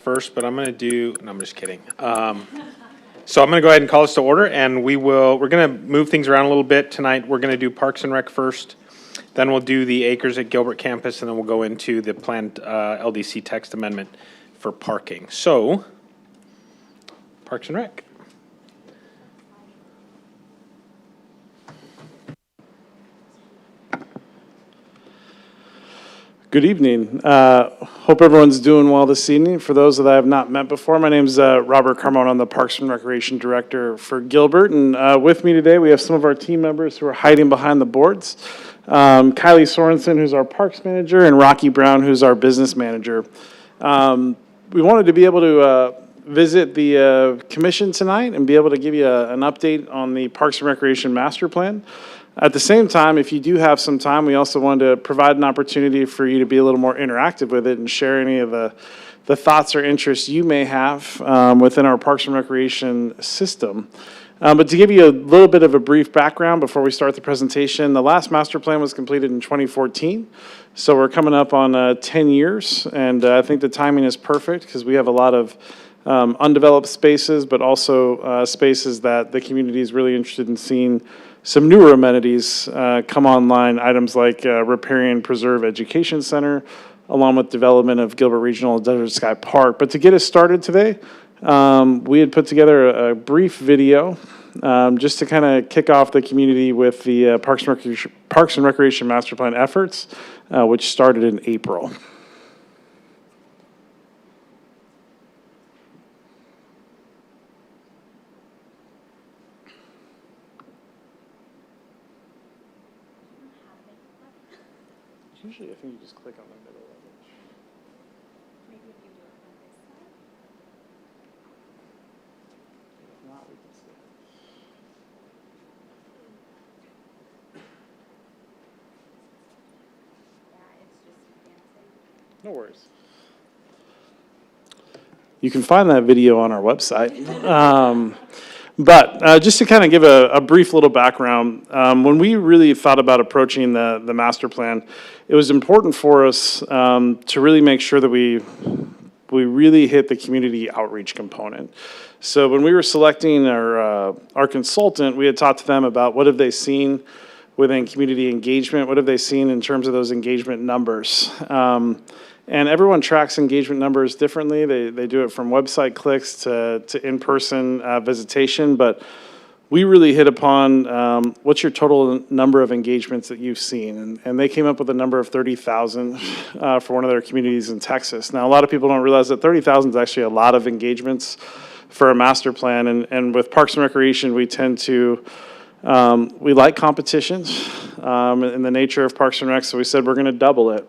first, but I'm going to do, no, I'm just kidding. So I'm going to go ahead and call us to order, and we're going to move things around a little bit tonight. We're going to do Parks and Rec first, then we'll do the Acres at Gilbert campus, and then we'll go into the planned LDC text amendment for parking. So, Parks and Rec. Good evening. Hope everyone's doing well this evening. For those that I have not met before, my name is Robert Carmona. I'm the Parks and Recreation Director for Gilbert. And with me today, we have some of our team members who are hiding behind the boards. Kylie Sorensen, who's our Parks Manager, and Rocky Brown, who's our Business Manager. We wanted to be able to visit the commission tonight and be able to give you an update on the Parks and Recreation Master Plan. At the same time, if you do have some time, we also wanted to provide an opportunity for you to be a little more interactive with it and share any of the thoughts or interests you may have within our Parks and Recreation system. But to give you a little bit of a brief background before we start the presentation, the last master plan was completed in 2014. So we're coming up on 10 years, and I think the timing is perfect because we have a lot of undeveloped spaces, but also spaces that the community is really interested in seeing some newer amenities come online, items like Riparian Preserve Education Center, along with development of Gilbert Regional Desert Sky Park. But to get us started today, we had put together a brief video just to kind of kick off the community with the Parks and Recreation Master Plan efforts, which started in April. Usually, I think you just click on the middle of it. Maybe if you do it from this side. If not, we can skip Yeah, it's just dancing. it. No worries. You can find that video on our website. But just to kind of give a brief little background, when we really thought about approaching the master plan, it was important for us to really make sure that we really hit the community outreach component. So when we were selecting our consultant, we had talked to them about what have they seen within community engagement, what have they seen in terms of those engagement numbers. And everyone tracks engagement numbers differently. They do it from website clicks to in-person visitation, but we really hit upon what's your total number of engagements that you've seen. And they came up with a number of 30,000 for one of their communities in Texas. Now, a lot of people don't realize that 30,000 is actually a lot of engagements for a master plan. And with Parks and Recreation, we tend to, we like competitions in the nature of Parks and Rec, so we said we're going to double it.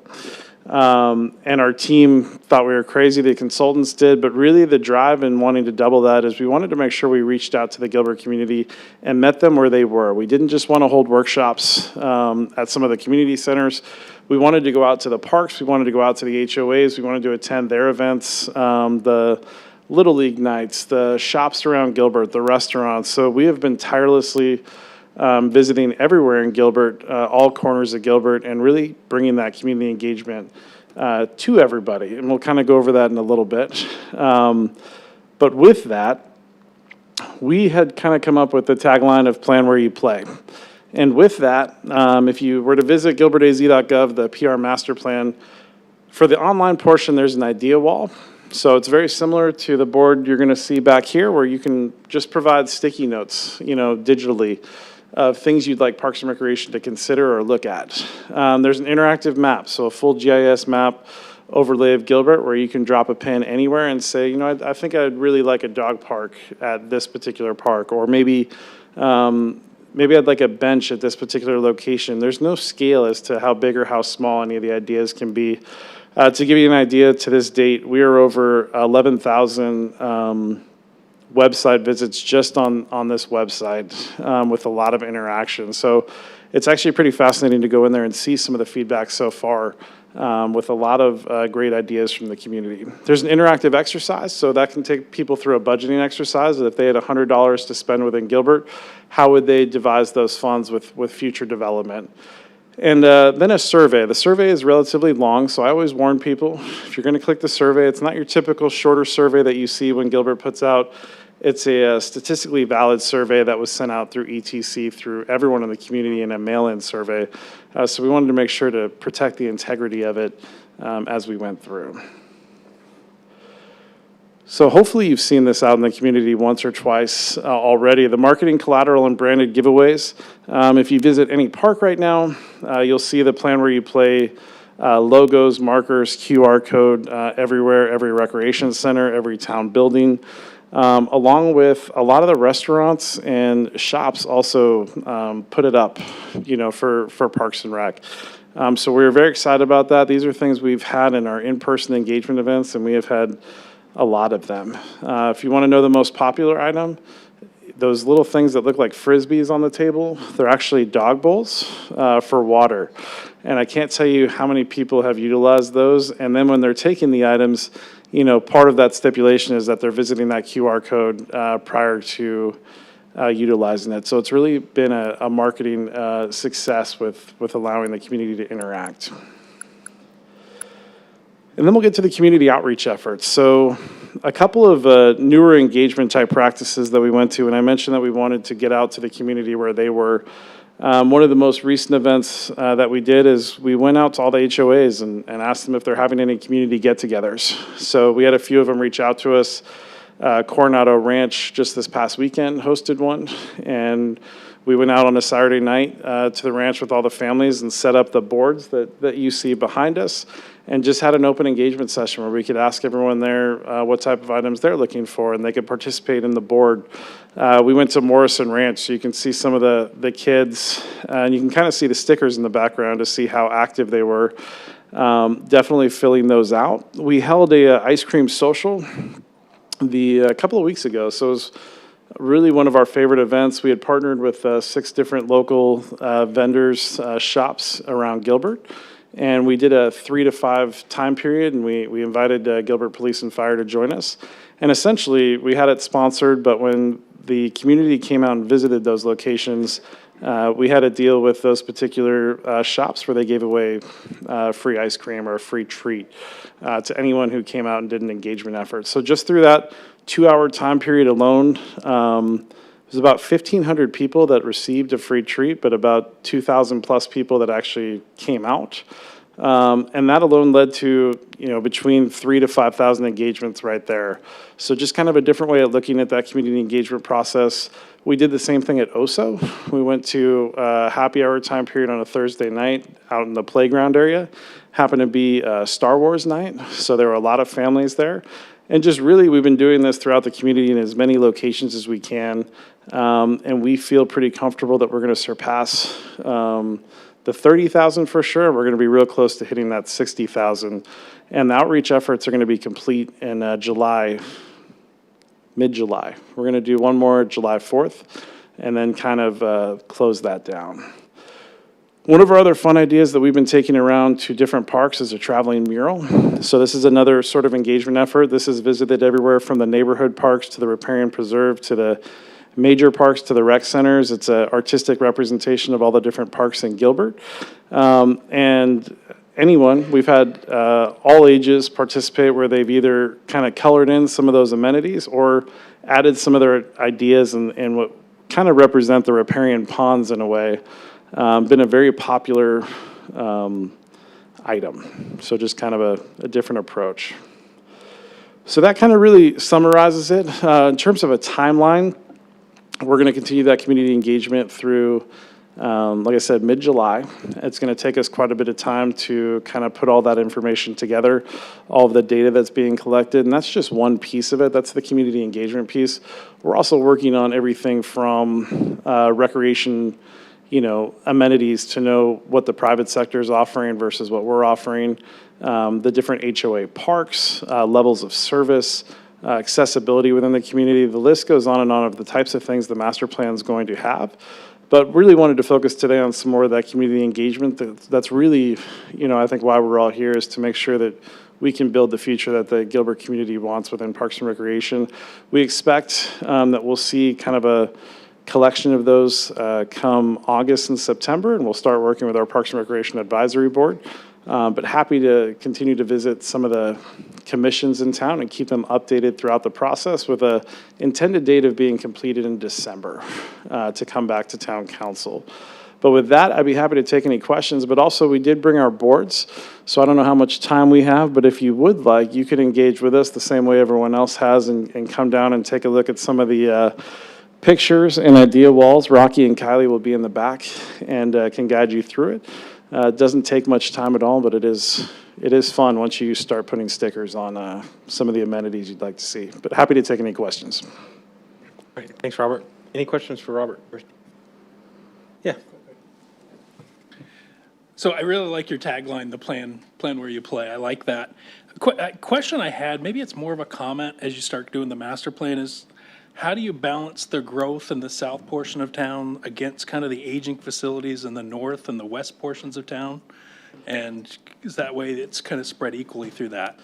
And our team thought we were crazy, the consultants did, but really the drive in wanting to double that is we wanted to make sure we reached out to the Gilbert community and met them where they were. We didn't just want to hold workshops at some of the community centers. We wanted to go out to the parks, we wanted to go out to the HOAs, we wanted to attend their events, the Little League nights, the shops around Gilbert, the restaurants. So we have been tirelessly visiting everywhere in Gilbert, all corners of Gilbert, and really bringing that community engagement to everybody. And we'll kind of go over that in a little bit. But with that, we had kind of come up with the tagline of plan where you play. And with that, if you were to visit gilbertaz.gov, the PR master plan, for the online portion, there's an idea wall. So it's very similar to the board you're going to see back here, where you can just provide sticky notes, digitally, of things you'd like Parks and Recreation to consider or look at. There's an interactive map, so a full GIS map overlay of Gilbert where you can drop a pin anywhere and say, I think I'd really like a dog park at this particular park, or maybe I'd like a bench at this particular location. There's no scale as to how big or how small any of the ideas can be. To give you an idea, to this date, we are over 11,000 website visits just on this website with a lot of interaction. So it's actually pretty fascinating to go in there and see some of the feedback so far with a lot of great ideas from the community. There's an interactive exercise, so that can take people through a budgeting exercise. If they had $100 to spend within Gilbert, how would they devise those funds with future development? And then a survey. The survey is relatively long, so I always warn people, if you're going to click the survey, it's not your typical shorter survey that you see when Gilbert puts out. It's a statistically valid survey that was sent out through ETC, through everyone in the community, in a mail-in survey. So we wanted to make sure to protect the integrity of it as we went through. So hopefully you've seen this out in the community once or twice already. The marketing collateral and branded giveaways. If you visit any park right now, you'll see the plan where you play logos, markers, QR code everywhere, every recreation center, every town building, along with a lot of the restaurants and shops also put it up, for Parks and Rec. So we're very excited about that. These are things we've had in our in-person engagement events, and we have had a lot of them. If you want to know the most popular item, those little things that look like Frisbees on the table, they're actually dog bowls for water. And I can't tell you how many people have utilized those. And then when they're taking the items, part of that stipulation is that they're visiting that QR code prior to utilizing it. So it's really been a marketing success with allowing the community to interact. And then we'll get to the community outreach efforts. So a couple of newer engagement type practices that we went to, and I mentioned that we wanted to get out to the community where they were. One of the most recent events that we did is we went out to all the HOAs and asked them if they're having any community get-togethers. So we had a few of them reach out to us. Coronado Ranch just this past weekend hosted one, and we went out on a Saturday night to the ranch with all the families and set up the boards that you see behind us, and just had an open engagement session where we could ask everyone there what type of items they're looking for, and they could participate in the board. We went to Morrison Ranch, so you can see some of the kids, and you can kind of see the stickers in the background to see how active they were. Definitely filling those out. We held a ice cream social a couple of weeks ago, so it was really one of our favorite events. We had partnered with 6 different local vendors, shops around Gilbert, and we did a 3 to 5 time period, and we invited Gilbert Police and Fire to join us. And essentially, we had it sponsored, but when the community came out and visited those locations, we had a deal with those particular shops where they gave away free ice cream or a free treat to anyone who came out and did an engagement effort. So just through that 2-hour time period alone, there's about 1,500 people that received a free treat, but about 2,000 plus people that actually came out. And that alone led to, between 3,000 to 5,000 engagements right there. So just kind of a different way of looking at that community engagement process. We did the same thing at OSO. We went to a happy hour time period on a Thursday night out in the playground area. Happened to be Star Wars night, so there were a lot of families there. And just really, we've been doing this throughout the community in as many locations as we can. And we feel pretty comfortable that we're going to surpass the 30,000 for sure. We're going to be real close to hitting that 60,000. And the outreach efforts are going to be complete in July, mid-July. We're going to do one more July 4th and then kind of close that down. One of our other fun ideas that we've been taking around to different parks is a traveling mural. So this is another sort of engagement effort. This is visited everywhere from the neighborhood parks to the Riparian Preserve to the major parks to the rec centers. It's an artistic representation of all the different parks in Gilbert. And anyone, we've had all ages participate where they've either kind of colored in some of those amenities or added some of their ideas and what kind of represent the riparian ponds in a way. Been a very popular item. So just kind of a different approach. So that kind of really summarizes it. In terms of a timeline, we're going to continue that community engagement through, like I said, mid-July. It's going to take us quite a bit of time to kind of put all that information together, all of the data that's being collected, and that's just one piece of it. That's the community engagement piece. We're also working on everything from recreation, amenities to know what the private sector is offering versus what we're offering, the different HOA parks, levels of service, accessibility within the community. The list goes on and on of the types of things the master plan is going to have. But really wanted to focus today on some more of that community engagement. That's really, I think why we're all here is to make sure that we can build the future that the Gilbert community wants within Parks and Recreation. We expect that we'll see kind of a collection of those come August and September, and we'll start working with our Parks and Recreation Advisory Board. But happy to continue to visit some of the commissions in town and keep them updated throughout the process with a intended date of being completed in December to come back to town council. But with that, I'd be happy to take any questions, but also we did bring our boards, so I don't know how much time we have, but if you would like, you could engage with us the same way everyone else has and come down and take a look at some of the pictures and idea walls. Rocky and Kylie will be in the back and can guide you through it. It doesn't take much time at all, but it is fun once you start putting stickers on some of the amenities you'd like to see. But happy to take any questions. All right, thanks, Robert. Any questions for Robert? Yeah. So I really like your tagline, the plan where you play. I like that. Question I had, maybe it's more of a comment as you start doing the master plan, is how do you balance the growth in the south portion of town against kind of the aging facilities in the north and the west portions of town? And is that way it's kind of spread equally through that?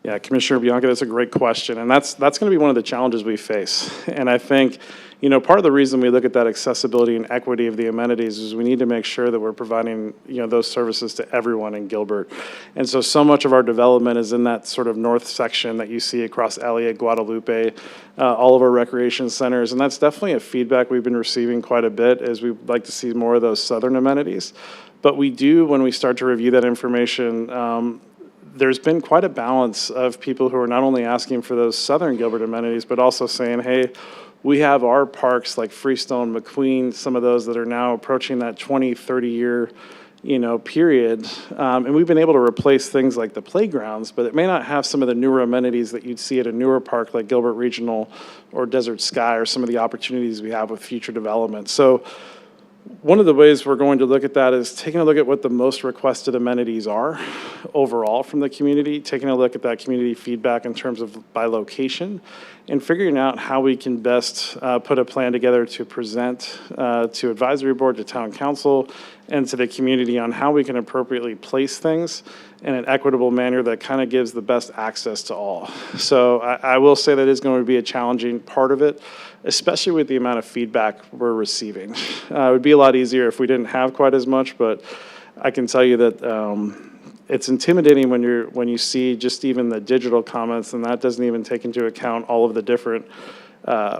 Yeah, Commissioner Bianca, that's a great question, and that's going to be one of the challenges we face. And I think, part of the reason we look at that accessibility and equity of the amenities is we need to make sure that we're providing, those services to everyone in Gilbert. And so much of our development is in that sort of north section that you see across Elliott, Guadalupe, all of our recreation centers, and that's definitely a feedback we've been receiving quite a bit, as we'd like to see more of those southern amenities. But we do, when we start to review that information, there's been quite a balance of people who are not only asking for those southern Gilbert amenities, but also saying, hey, we have our parks like Freestone, McQueen, some of those that are now approaching that 20, 30-year, period. And we've been able to replace things like the playgrounds, but it may not have some of the newer amenities that you'd see at a newer park like Gilbert Regional or Desert Sky, or some of the opportunities we have with future development. So one of the ways we're going to look at that is taking a look at what the most requested amenities are overall from the community, taking a look at that community feedback in terms of by location, and figuring out how we can best put a plan together to present to advisory board, to town council, and to the community on how we can appropriately place things in an equitable manner that kind of gives the best access to all. So I will say that is going to be a challenging part of it, especially with the amount of feedback we're receiving. It would be a lot easier if we didn't have quite as much, but I can tell you that it's intimidating when you see just even the digital comments, and that doesn't even take into account all of the different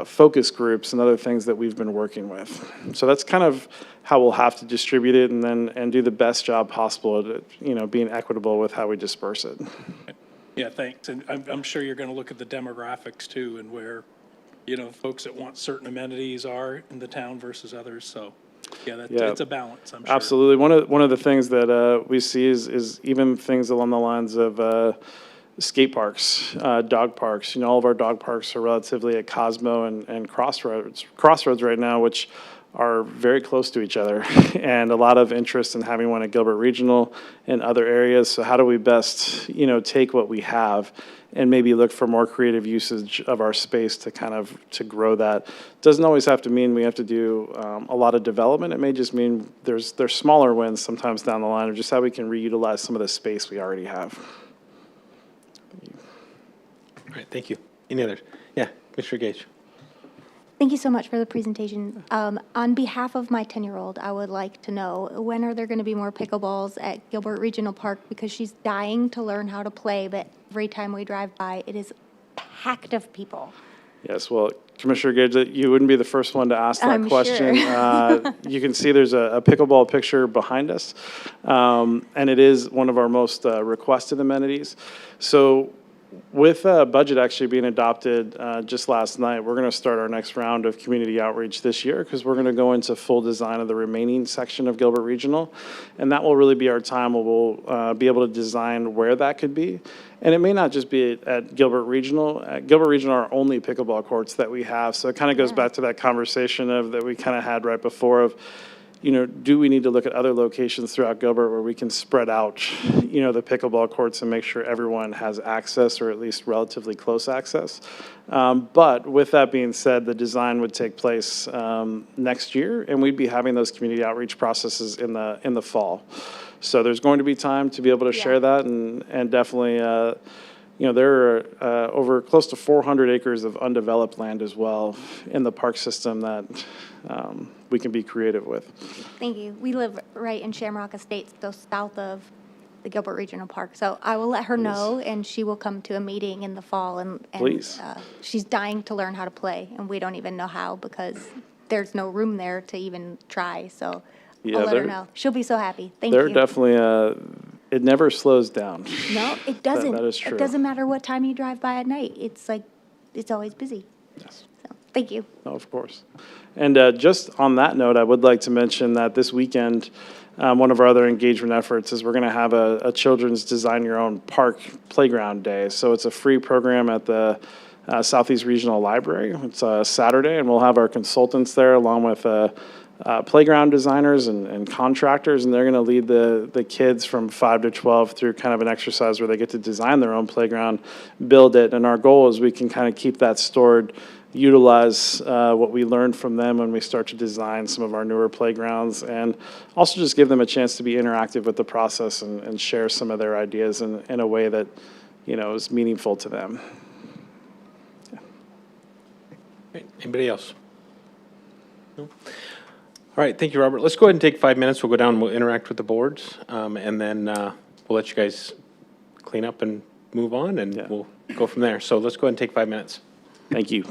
focus groups and other things that we've been working with. So that's kind of how we'll have to distribute it and do the best job possible at being equitable with how we disperse it. Yeah, thanks. And I'm sure you're going to look at the demographics too, and where, folks that want certain amenities are in the town versus others. So yeah, it's a balance, I'm sure. Absolutely. One of the things that we see is even things along the lines of skate parks, dog parks. All of our dog parks are relatively at Cosmo and Crossroads right now, which are very close to each other, and a lot of interest in having one at Gilbert Regional and other areas. So how do we best, take what we have and maybe look for more creative usage of our space to grow that? Doesn't always have to mean we have to do a lot of development. It may just mean there's smaller wins sometimes down the line of just how we can reutilize some of the space we already have. All right, thank you. Any others? Yeah, Commissioner Gage. Thank you so much for the presentation. On behalf of my 10-year-old, I would like to know, when are there going to be more pickleballs at Gilbert Regional Park? Because she's dying to learn how to play, but every time we drive by, it is packed of people. Yes, well, Commissioner Gage, you wouldn't be the first one to ask that I'm question. sure. You can see there's a pickleball picture behind us, and it is one of our most requested amenities. So with budget actually being adopted just last night, we're going to start our next round of community outreach this year, because we're going to go into full design of the remaining section of Gilbert Regional, and that will really be our time where we'll be able to design where that could be. And it may not just be at Gilbert Regional. Gilbert Regional are only pickleball courts that we have, so it kind of goes back to that conversation that we kind of had right before of, do we need to look at other locations throughout Gilbert where we can spread out, the pickleball courts and make sure everyone has access, or at least relatively close access. But with that being said, the design would take place next year, and we'd be having those community outreach processes in the fall. So there's going to be time to be able to share that, and definitely, there are over close to 400 acres of undeveloped land as well in the park system that we can be creative with. Thank you. We live right in Shamrock Estates, so south of the Gilbert Regional Park. So I will let her know, and she will come to a meeting in the fall. And Please. She's dying to learn how to play, and we don't even know how because there's no room there to even try. So Yeah, I'll let her they're- know. She'll be so happy. Thank They're you. definitely, it never slows down. No, it doesn't. that is true. It doesn't matter what time you drive by at night. It's like, it's always busy. Yes. So, thank you. Oh, of course. And just on that note, I would like to mention that this weekend, one of our other engagement efforts is we're going to have a children's Design Your Own Park Playground Day. So it's a free program at the Southeast Regional Library. It's a Saturday, and we'll have our consultants there along with playground designers and contractors, and they're going to lead the kids from 5 to 12 through kind of an exercise where they get to design their own playground, build it, and our goal is we can kind of keep that stored, utilize what we learned from them when we start to design some of our newer playgrounds, and also just give them a chance to be interactive with the process and share some of their ideas in a way that, is meaningful to them. Anybody else? No? All right, thank you, Robert. Let's go ahead and take 5 minutes. We'll go down and we'll interact with the boards, and then we'll let you guys clean up and move on, and Yeah. we'll go from there. So let's go ahead and take 5 minutes. Thank you.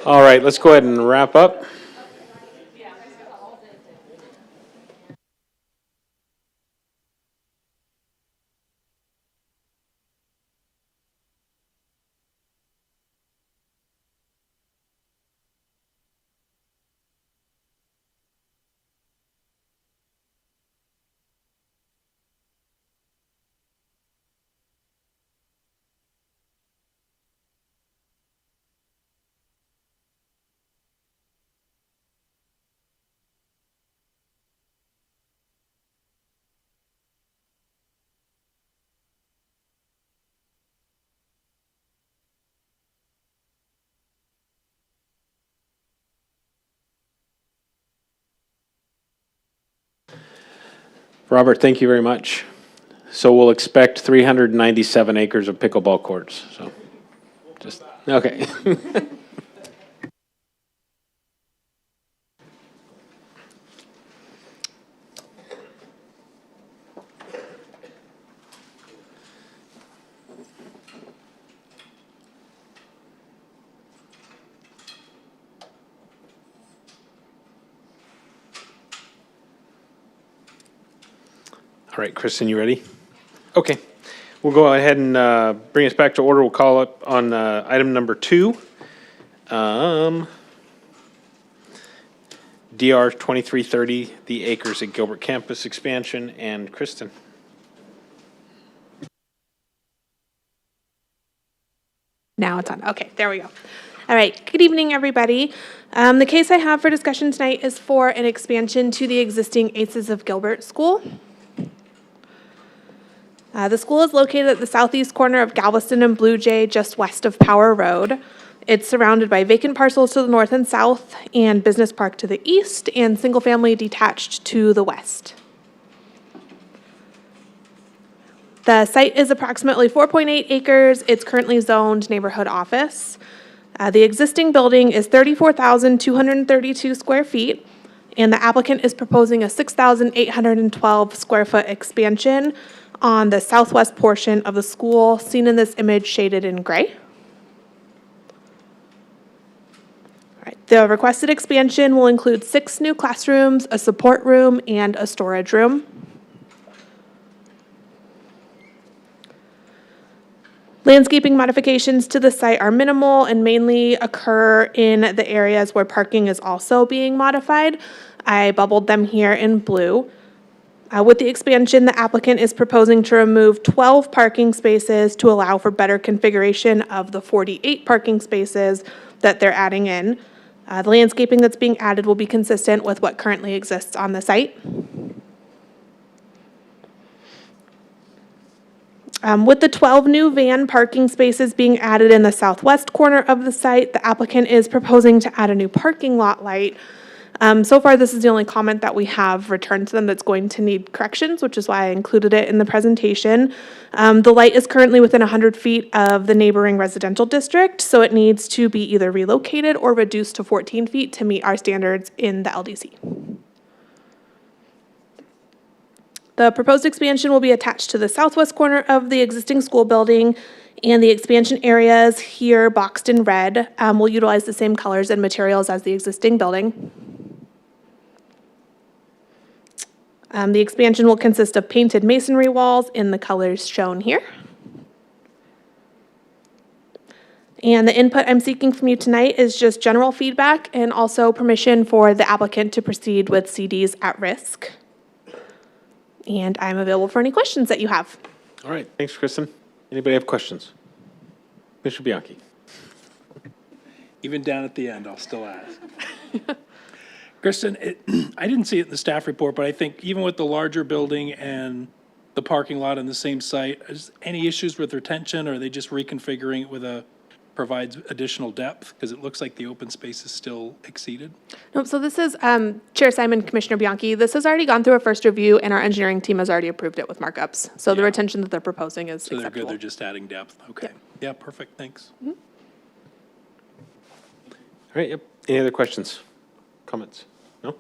All right, let's go ahead and wrap up. Robert, thank you very much. So we'll expect 397 acres of pickleball courts, so, just, okay. All right, Kristen, you ready? Okay, we'll go ahead and bring us back to order. We'll call up on item number 2. DR 2330, the acres at Gilbert campus expansion, and Kristen. Now it's on. Okay, there we go. All right, good evening, everybody. The case I have for discussion tonight is for an expansion to the existing Aces of Gilbert School. The school is located at the southeast corner of Galveston and Blue Jay, just west of Power Road. It's surrounded by vacant parcels to the north and south, and Business Park to the east, and single-family detached to the west. The site is approximately 4.8 acres. It's currently zoned neighborhood office. The existing building is 34,232 square feet, and the applicant is proposing a 6,812 square foot expansion on the southwest portion of the school, seen in this image shaded in gray. All right, the requested expansion will include 6 new classrooms, a support room, and a storage room. Landscaping modifications to the site are minimal and mainly occur in the areas where parking is also being modified. I bubbled them here in blue. With the expansion, the applicant is proposing to remove 12 parking spaces to allow for better configuration of the 48 parking spaces that they're adding in. The landscaping that's being added will be consistent with what currently exists on the site. With the 12 new van parking spaces being added in the southwest corner of the site, the applicant is proposing to add a new parking lot light. So far, this is the only comment that we have returned to them that's going to need corrections, which is why I included it in the presentation. The light is currently within 100 feet of the neighboring residential district, so it needs to be either relocated or reduced to 14 feet to meet our standards in the LDC. The proposed expansion will be attached to the southwest corner of the existing school building, and the expansion areas here boxed in red will utilize the same colors and materials as the existing building. The expansion will consist of painted masonry walls in the colors shown here. And the input I'm seeking from you tonight is just general feedback and also permission for the applicant to proceed with CDs at risk. And I'm available for any questions that you have. All right, thanks, Kristen. Anybody have questions? Mr. Bianchi. Even down at the end, I'll still ask. Kristen, I didn't see it in the staff report, but I think even with the larger building and the parking lot in the same site, is any issues with retention, or are they just reconfiguring it with provides additional depth? Because it looks like the open space is still exceeded. Nope, so this is, Chair Simon, Commissioner Bianchi, this has already gone through a first review, and our engineering team has already approved it with markups. So the Yeah. retention that they're proposing is So they're good, acceptable. they're just adding depth. Okay. Yeah, perfect, thanks. All right, yep. Any other questions, comments? No?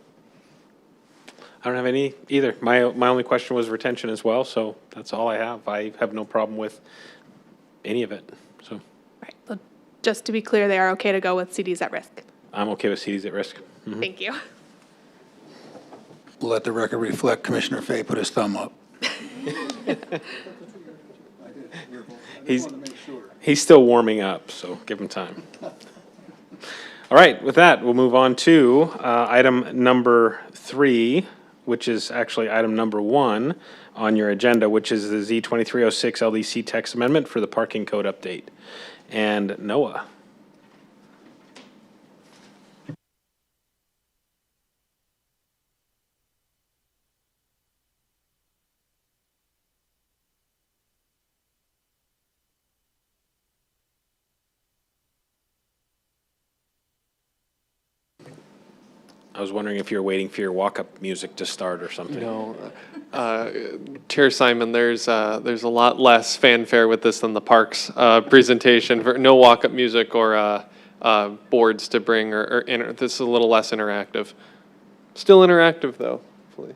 I don't have any either. My only question was retention as well, so that's all I have. I have no problem with any of it, so. Right. The just to be clear, they are okay to go with CDs at risk. I'm okay with CDs at risk. Thank you. Let the record reflect Commissioner Fay put his thumb up. He's still warming up, so give him time. All right, with that, we'll move on to item number 3, which is actually item number 1 on your agenda, which is the Z2306 LDC text amendment for the parking code update. And Noah. I was wondering if you were waiting for your walk-up music to start or something. No, Chair Simon, there's a lot less fanfare with this than the parks presentation. No walk-up music or boards to bring, this is a little less interactive. Still interactive though, hopefully.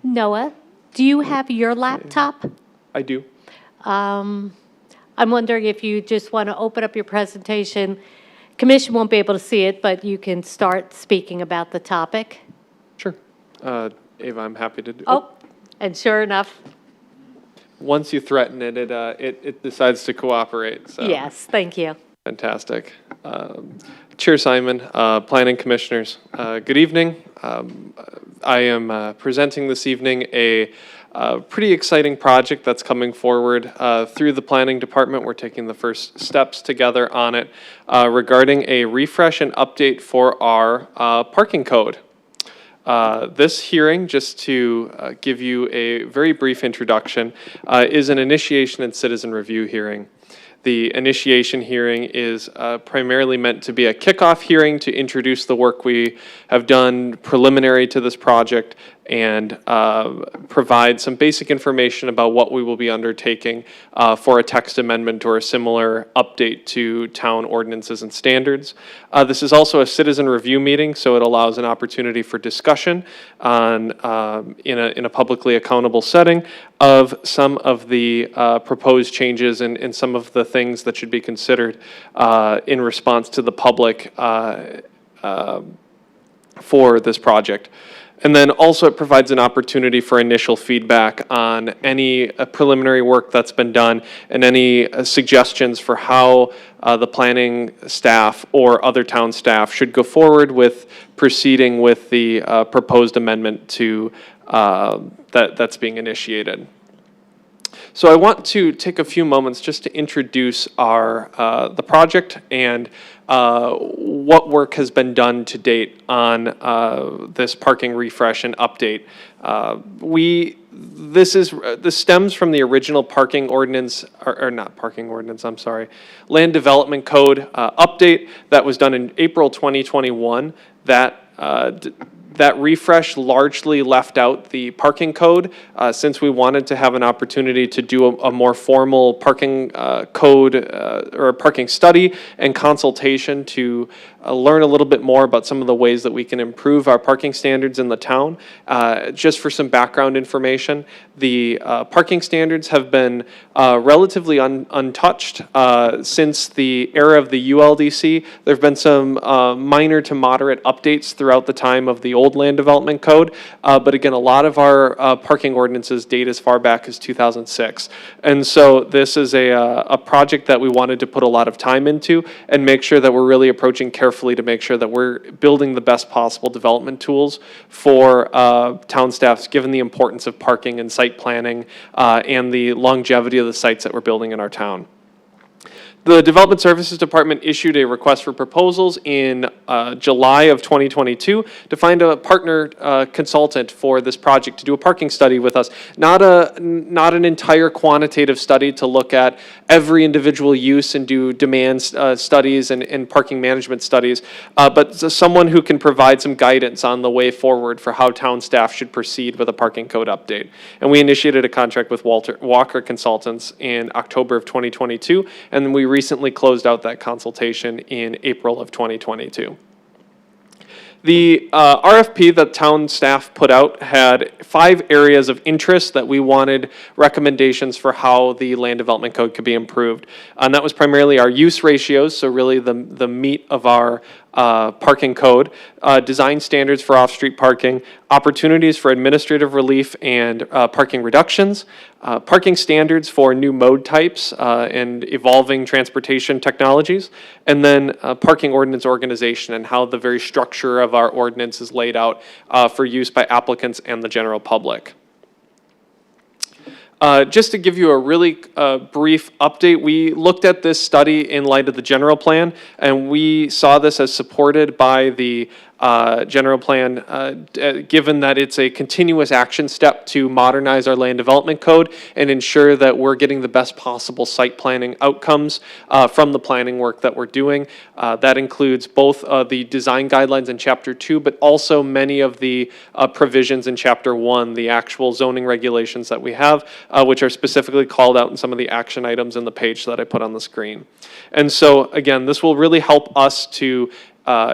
Noah, do you have your laptop? I do. I'm wondering if you just want to open up your presentation. Commission won't be able to see it, but you can start speaking about the topic. Sure. Ava, I'm happy to do. Oh, and sure enough, Once you threaten it, it decides to cooperate, so. yes, thank you. Fantastic. Chair Simon, Planning Commissioners, good evening. I am presenting this evening a pretty exciting project that's coming forward through the Planning Department. We're taking the first steps together on it regarding a refresh and update for our parking code. This hearing, just to give you a very brief introduction, is an initiation and citizen review hearing. The initiation hearing is primarily meant to be a kickoff hearing to introduce the work we have done preliminary to this project and provide some basic information about what we will be undertaking for a text amendment or a similar update to town ordinances and standards. This is also a citizen review meeting, so it allows an opportunity for discussion on, in a publicly accountable setting of some of the proposed changes and some of the things that should be considered in response to the public for this project. And then also it provides an opportunity for initial feedback on any preliminary work that's been done and any suggestions for how the planning staff or other town staff should go forward with proceeding with the proposed amendment to that's being initiated. So I want to take a few moments just to introduce our the project and what work has been done to date on this parking refresh and update. This stems from the original parking ordinance, or not parking ordinance, I'm sorry, Land Development Code update that was done in April 2021. That refresh largely left out the parking code since we wanted to have an opportunity to do a more formal parking code or a parking study and consultation to learn a little bit more about some of the ways that we can improve our parking standards in the town. Just for some background information, the parking standards have been relatively untouched since the era of the ULDC. There have been some minor to moderate updates throughout the time of the old Land Development Code, but again, a lot of our parking ordinances date as far back as 2006. And so this is a project that we wanted to put a lot of time into and make sure that we're really approaching carefully to make sure that we're building the best possible development tools for town staffs, given the importance of parking and site planning and the longevity of the sites that we're building in our town. The Development Services Department issued a request for proposals in July of 2022 to find a partner consultant for this project to do a parking study with us. Not an entire quantitative study to look at every individual use and do demand studies and parking management studies, but someone who can provide some guidance on the way forward for how town staff should proceed with a parking code update. And we initiated a contract with Walker Consultants in October of 2022, and we recently closed out that consultation in April of 2022. The RFP that town staff put out had 5 areas of interest that we wanted recommendations for how the land development code could be improved. And that was primarily our use ratios, so really the meat of our parking code, design standards for off-street parking, opportunities for administrative relief and parking reductions, parking standards for new mode types and evolving transportation technologies, and then parking ordinance organization and how the very structure of our ordinance is laid out for use by applicants and the general public. Just to give you a really brief update, we looked at this study in light of the general plan, and we saw this as supported by the general plan, given that it's a continuous action step to modernize our land development code and ensure that we're getting the best possible site planning outcomes from the planning work that we're doing. That includes both the design guidelines in Chapter 2, but also many of the provisions in Chapter 1, the actual zoning regulations that we have, which are specifically called out in some of the action items in the page that I put on the screen. And so, again, this will really help us to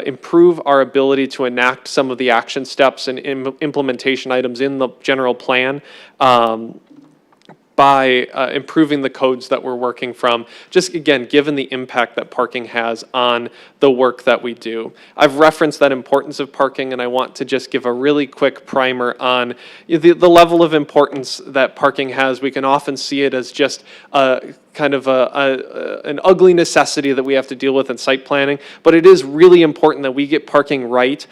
improve our ability to enact some of the action steps and implementation items in the general plan by improving the codes that we're working from, just again, given the impact that parking has on the work that we do. I've referenced that importance of parking, and I want to just give a really quick primer on the level of importance that parking has. We can often see it as just kind of an ugly necessity that we have to deal with in site planning, but it is really important that we get parking right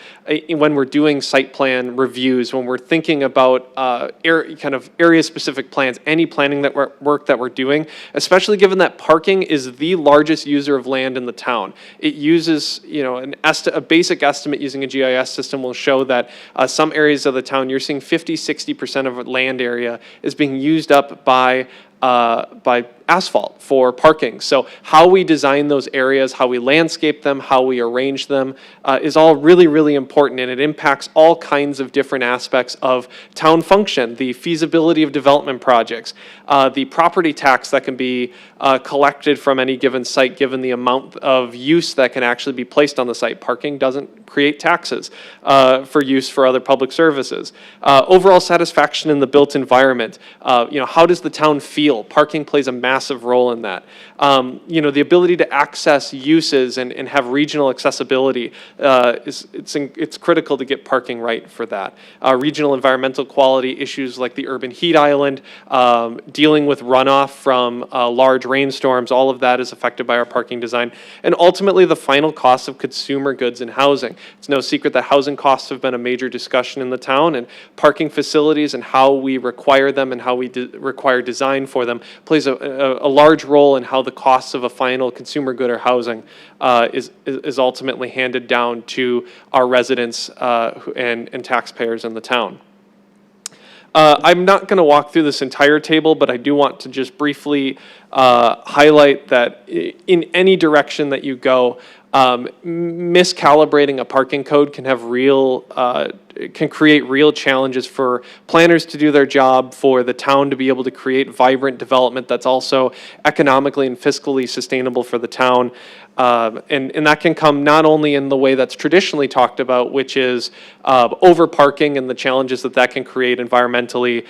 when we're doing site plan reviews, when we're thinking about kind of area-specific plans, any planning work that we're doing, especially given that parking is the largest user of land in the town. It uses, a basic estimate using a GIS system will show that some areas of the town, you're seeing 50-60% of land area is being used up by asphalt for parking. So how we design those areas, how we landscape them, how we arrange them is all really, really important, and it impacts all kinds of different aspects of town function, the feasibility of development projects, the property tax that can be collected from any given site given the amount of use that can actually be placed on the site. Parking doesn't create taxes for use for other public services. Overall satisfaction in the built environment. How does the town feel? Parking plays a massive role in that. The ability to access uses and have regional accessibility it's critical to get parking right for that. Regional environmental quality issues like the urban heat island, dealing with runoff from large rainstorms, all of that is affected by our parking design. And ultimately, the final cost of consumer goods and housing. It's no secret that housing costs have been a major discussion in the town, and parking facilities and how we require them and how we require design for them plays a large role in how the costs of a final consumer good or housing is ultimately handed down to our residents and taxpayers in the town. I'm not going to walk through this entire table, but I do want to just briefly highlight that in any direction that you go, miscalibrating a parking code can have can create real challenges for planners to do their job, for the town to be able to create vibrant development that's also economically and fiscally sustainable for the town. And that can come not only in the way that's traditionally talked about, which is over parking and the challenges that can create environmentally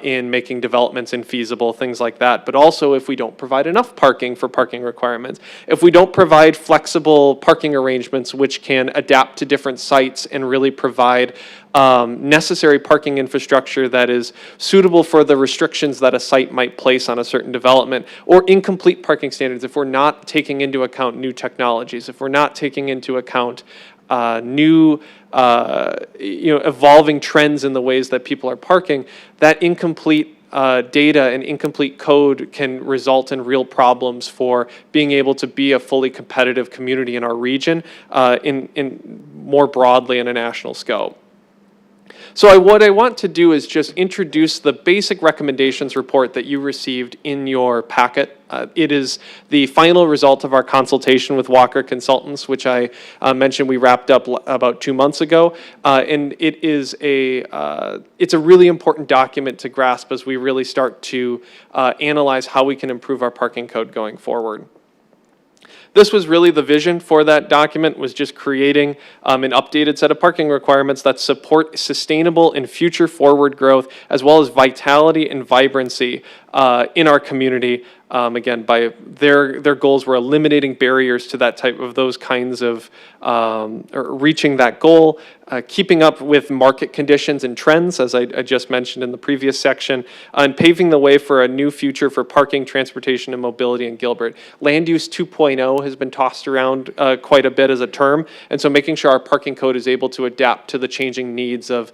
in making developments infeasible, things like that, but also if we don't provide enough parking for parking requirements, if we don't provide flexible parking arrangements which can adapt to different sites and really provide necessary parking infrastructure that is suitable for the restrictions that a site might place on a certain development, or incomplete parking standards if we're not taking into account new technologies, if we're not taking into account new evolving trends in the ways that people are parking, that incomplete data and incomplete code can result in real problems for being able to be a fully competitive community in our region, in more broadly in a national scope. So what I want to do is just introduce the basic recommendations report that you received in your packet. It is the final result of our consultation with Walker Consultants, which I mentioned we wrapped up about 2 months ago. And it's a really important document to grasp as we really start to analyze how we can improve our parking code going forward. This was really the vision for that document, was just creating an updated set of parking requirements that support sustainable and future forward growth, as well as vitality and vibrancy in our community. Again, by their goals were eliminating barriers to that type of those kinds of, or reaching that goal, keeping up with market conditions and trends, as I just mentioned in the previous section, and paving the way for a new future for parking, transportation, and mobility in Gilbert. Land use 2.0 has been tossed around quite a bit as a term, and so making sure our parking code is able to adapt to the changing needs of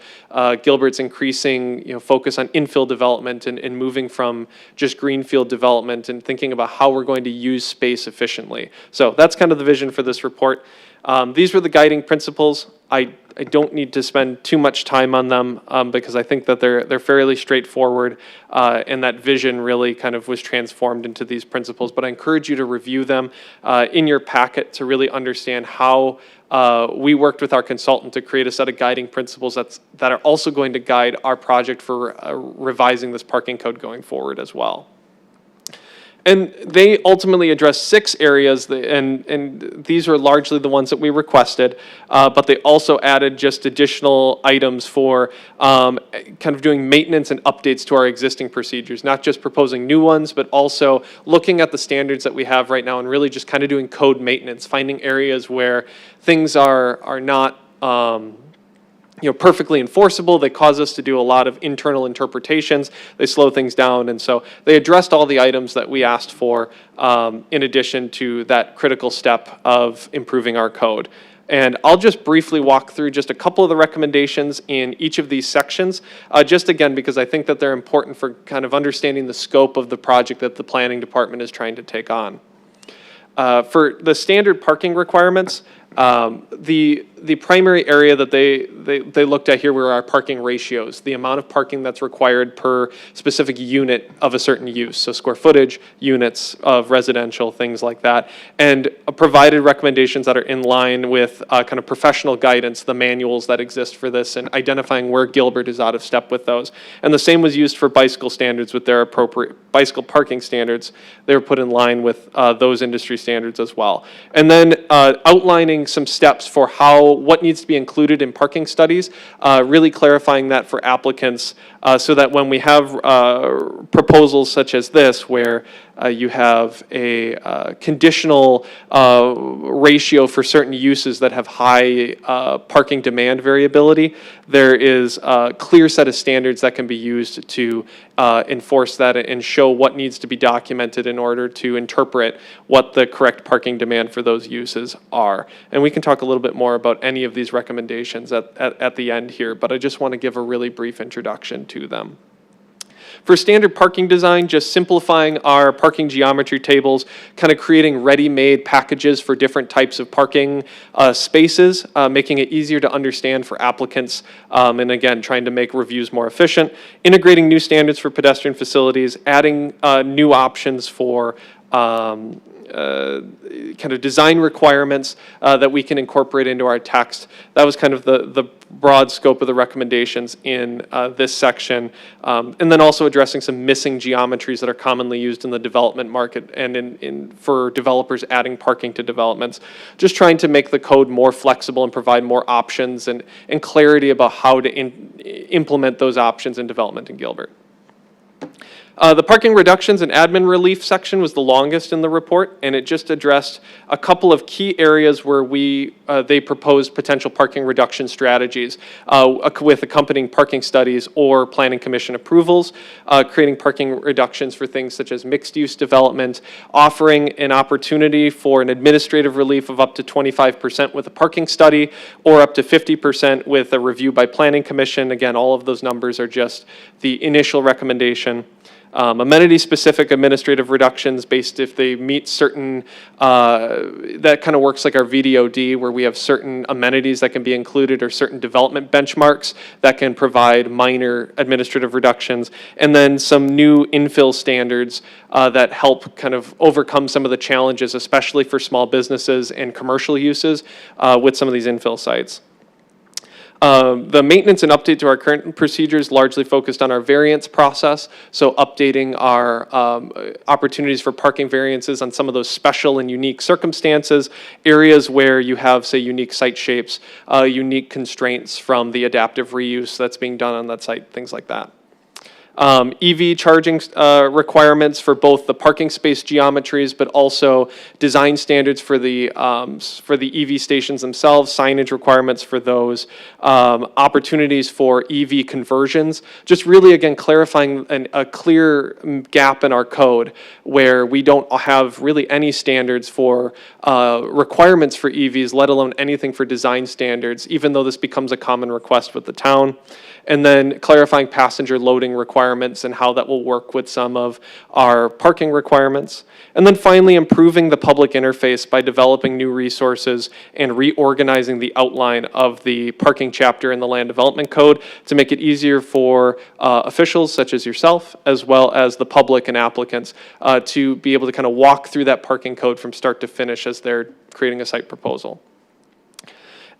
Gilbert's increasing focus on infill development and moving from just greenfield development and thinking about how we're going to use space efficiently. So that's kind of the vision for this report. These were the guiding principles. I don't need to spend too much time on them because I think that they're fairly straightforward, and that vision really kind of was transformed into these principles. But I encourage you to review them in your packet to really understand how we worked with our consultant to create a set of guiding principles that are also going to guide our project for revising this parking code going forward as well. And they ultimately address 6 areas, and these are largely the ones that we requested, but they also added just additional items for kind of doing maintenance and updates to our existing procedures, not just proposing new ones, but also looking at the standards that we have right now and really just kind of doing code maintenance, finding areas where things are not perfectly enforceable. They cause us to do a lot of internal interpretations. They slow things down. And so they addressed all the items that we asked for in addition to that critical step of improving our code. And I'll just briefly walk through just a couple of the recommendations in each of these sections, just again, because I think that they're important for kind of understanding the scope of the project that the planning department is trying to take on. For the standard parking requirements, the primary area that they looked at here were our parking ratios, the amount of parking that's required per specific unit of a certain use, so square footage, units of residential, things like that, and provided recommendations that are in line with kind of professional guidance, the manuals that exist for this, and identifying where Gilbert is out of step with those. And the same was used for bicycle standards with their appropriate bicycle parking standards. They were put in line with those industry standards as well. And then outlining some steps for what needs to be included in parking studies, really clarifying that for applicants so that when we have proposals such as this, where you have a conditional ratio for certain uses that have high parking demand variability, there is a clear set of standards that can be used to enforce that and show what needs to be documented in order to interpret what the correct parking demand for those uses are. And we can talk a little bit more about any of these recommendations at the end here, but I just want to give a really brief introduction to them. For standard parking design, just simplifying our parking geometry tables, kind of creating ready-made packages for different types of parking spaces, making it easier to understand for applicants, and again, trying to make reviews more efficient, integrating new standards for pedestrian facilities, adding new options for kind of design requirements that we can incorporate into our text. That was kind of the broad scope of the recommendations in this section. And then also addressing some missing geometries that are commonly used in the development market and for developers adding parking to developments. Just trying to make the code more flexible and provide more options and clarity about how to implement those options in development in Gilbert. The parking reductions and admin relief section was the longest in the report, and it just addressed a couple of key areas where they proposed potential parking reduction strategies with accompanying parking studies or planning commission approvals, creating parking reductions for things such as mixed-use development, offering an opportunity for an administrative relief of up to 25% with a parking study, or up to 50% with a review by planning commission. Again, all of those numbers are just the initial recommendation. Amenity-specific administrative reductions based if they meet certain, that kind of works like our VDOD, where we have certain amenities that can be included or certain development benchmarks that can provide minor administrative reductions. And then some new infill standards that help kind of overcome some of the challenges, especially for small businesses and commercial uses with some of these infill sites. The maintenance and update to our current procedures largely focused on our variance process, so updating our opportunities for parking variances on some of those special and unique circumstances, areas where you have, say, unique site shapes, unique constraints from the adaptive reuse that's being done on that site, things like that. EV charging requirements for both the parking space geometries, but also design standards for the EV stations themselves, signage requirements for those, opportunities for EV conversions. Just really, again, clarifying a clear gap in our code where we don't have really any standards for requirements for EVs, let alone anything for design standards, even though this becomes a common request with the town. And then clarifying passenger loading requirements and how that will work with some of our parking requirements. And then finally, improving the public interface by developing new resources and reorganizing the outline of the parking chapter in the Land Development Code to make it easier for officials such as yourself, as well as the public and applicants, to be able to kind of walk through that parking code from start to finish as they're creating a site proposal.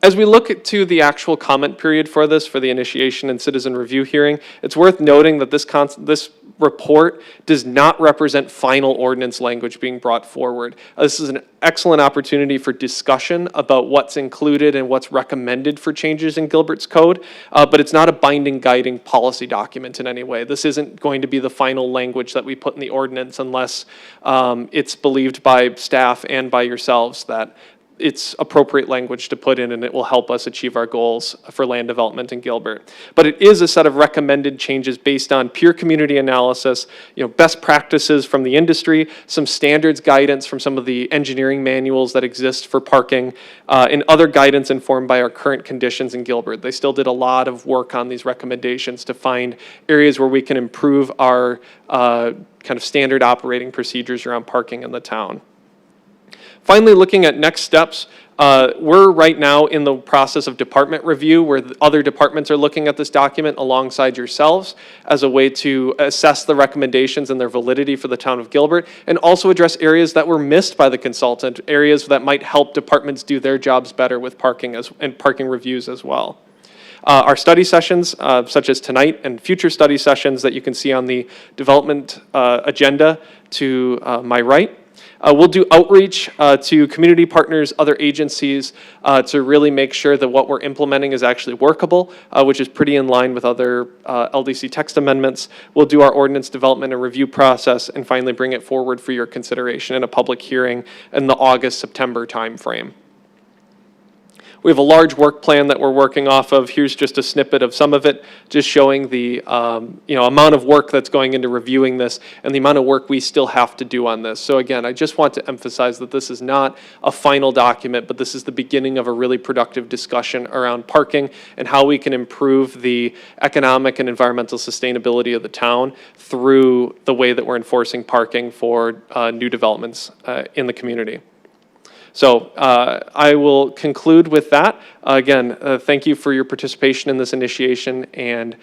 As we look to the actual comment period for this, for the initiation and citizen review hearing, it's worth noting that this report does not represent final ordinance language being brought forward. This is an excellent opportunity for discussion about what's included and what's recommended for changes in Gilbert's code, but it's not a binding, guiding policy document in any way. This isn't going to be the final language that we put in the ordinance unless it's believed by staff and by yourselves that it's appropriate language to put in and it will help us achieve our goals for land development in Gilbert. But it is a set of recommended changes based on peer community analysis, best practices from the industry, some standards guidance from some of the engineering manuals that exist for parking, and other guidance informed by our current conditions in Gilbert. They still did a lot of work on these recommendations to find areas where we can improve our kind of standard operating procedures around parking in the town. Finally, looking at next steps, we're right now in the process of department review where other departments are looking at this document alongside yourselves as a way to assess the recommendations and their validity for the town of Gilbert, and also address areas that were missed by the consultant, areas that might help departments do their jobs better with parking and parking reviews as well. Our study sessions, such as tonight and future study sessions that you can see on the development agenda to my right. We'll do outreach to community partners, other agencies, to really make sure that what we're implementing is actually workable, which is pretty in line with other LDC text amendments. We'll do our ordinance development and review process, and finally bring it forward for your consideration in a public hearing in the August-September timeframe. We have a large work plan that we're working off of. Here's just a snippet of some of it, just showing the amount of work that's going into reviewing this and the amount of work we still have to do on this. So again, I just want to emphasize that this is not a final document, but this is the beginning of a really productive discussion around parking and how we can improve the economic and environmental sustainability of the town through the way that we're enforcing parking for new developments in the community. So I will conclude with that. Again, thank you for your participation in this initiation and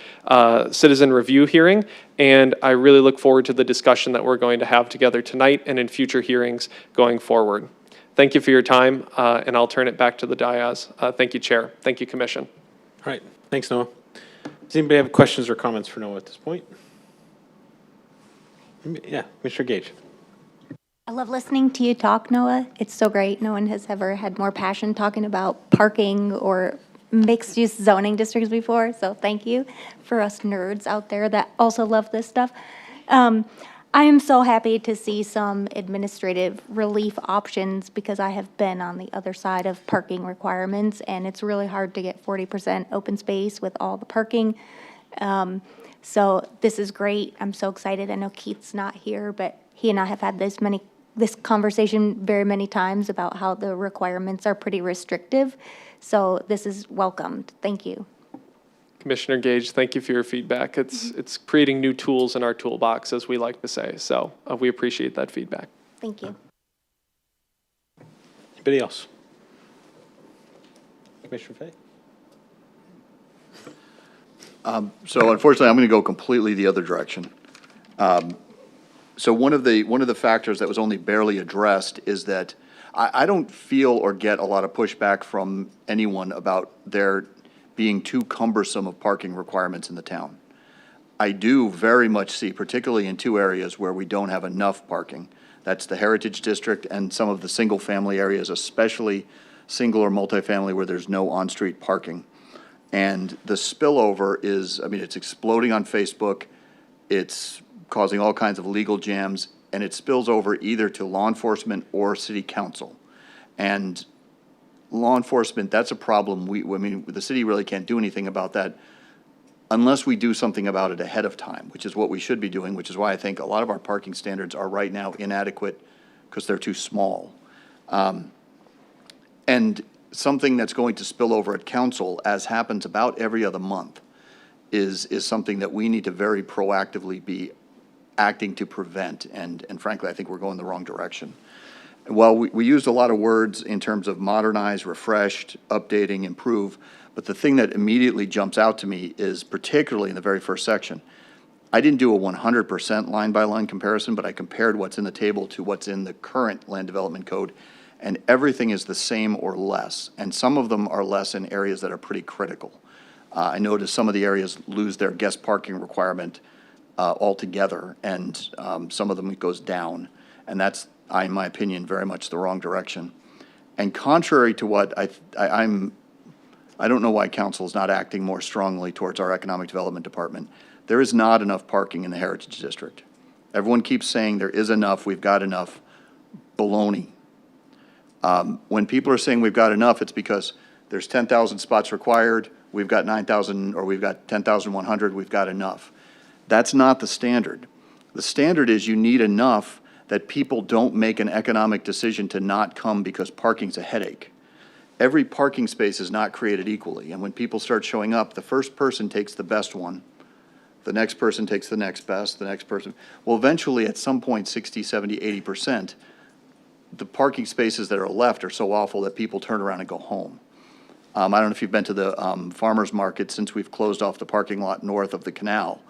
citizen review hearing. And I really look forward to the discussion that we're going to have together tonight and in future hearings going forward. Thank you for your time, and I'll turn it back to the dais. Thank you, Chair. Thank you, Commission. All right, thanks, Noah. Does anybody have questions or comments for Noah at this point? Yeah, Mr. Gage. I love listening to you talk, Noah. It's so great. No one has ever had more passion talking about parking or mixed-use zoning districts before, so thank you for us nerds out there that also love this stuff. I am so happy to see some administrative relief options because I have been on the other side of parking requirements, and it's really hard to get 40% open space with all the parking. So this is great. I'm so excited. I know Keith's not here, but he and I have had this conversation very many times about how the requirements are pretty restrictive. So this is welcomed. Thank you. Commissioner Gage, thank you for your feedback. It's creating new tools in our toolbox, as we like to say. So we appreciate that feedback. Thank you. Anybody else? Commissioner Fay? So unfortunately, I'm going to go completely the other direction. So one of the factors that was only barely addressed is that I don't feel or get a lot of pushback from anyone about there being too cumbersome of parking requirements in the town. I do very much see, particularly in two areas where we don't have enough parking. That's the Heritage District and some of the single-family areas, especially single or multifamily where there's no on-street parking. And the spillover is, I mean, it's exploding on Facebook. It's causing all kinds of legal jams, and it spills over either to law enforcement or city council. And law enforcement, that's a problem. I mean, the city really can't do anything about that unless we do something about it ahead of time, which is what we should be doing, which is why I think a lot of our parking standards are right now inadequate because they're too small. And something that's going to spill over at council, as happens about every other month, is something that we need to very proactively be acting to prevent. And frankly, I think we're going the wrong direction. Well, we used a lot of words in terms of modernize, refreshed, updating, improve, but the thing that immediately jumps out to me is, particularly in the very first section, I didn't do a 100% line-by-line comparison, but I compared what's in the table to what's in the current land development code, and everything is the same or less, and some of them are less in areas that are pretty critical. I noticed some of the areas lose their guest parking requirement altogether, and some of them it goes down, and that's, in my opinion, very much the wrong direction. And contrary to what I don't know why council is not acting more strongly towards our economic development department. There is not enough parking in the Heritage District. Everyone keeps saying there is enough, we've got enough. Baloney. When people are saying we've got enough, it's because there's 10,000 spots required, we've got 9,000, or we've got 10,100, we've got enough. That's not the standard. The standard is you need enough that people don't make an economic decision to not come because parking's a headache. Every parking space is not created equally, and when people start showing up, the first person takes the best one, the next person takes the next best, the next person. Well, eventually, at some point, 60, 70, 80%, the parking spaces that are left are so awful that people turn around and go home. I don't know if you've been to the farmer's market since we've closed off the parking lot north of the canal.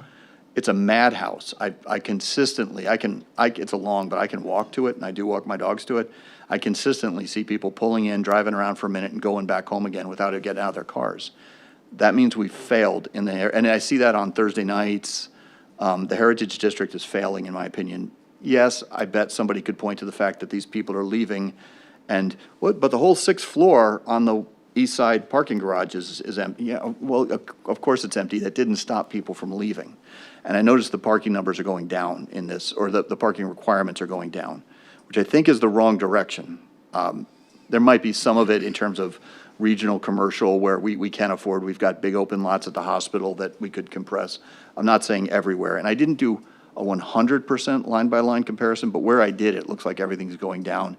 It's a madhouse. I consistently, it's a long, but I can walk to it, and I do walk my dogs to it. I consistently see people pulling in, driving around for a minute, and going back home again without it getting out of their cars. That means we've failed in there, and I see that on Thursday nights. The Heritage District is failing, in my opinion. Yes, I bet somebody could point to the fact that these people are leaving, but the whole sixth floor on the east side parking garage is empty. Yeah, well, of course it's empty. That didn't stop people from leaving. And I noticed the parking numbers are going down in this, or the parking requirements are going down, which I think is the wrong direction. There might be some of it in terms of regional commercial where we can't afford. We've got big open lots at the hospital that we could compress. I'm not saying everywhere. And I didn't do a 100% line-by-line comparison, but where I did, it looks like everything's going down.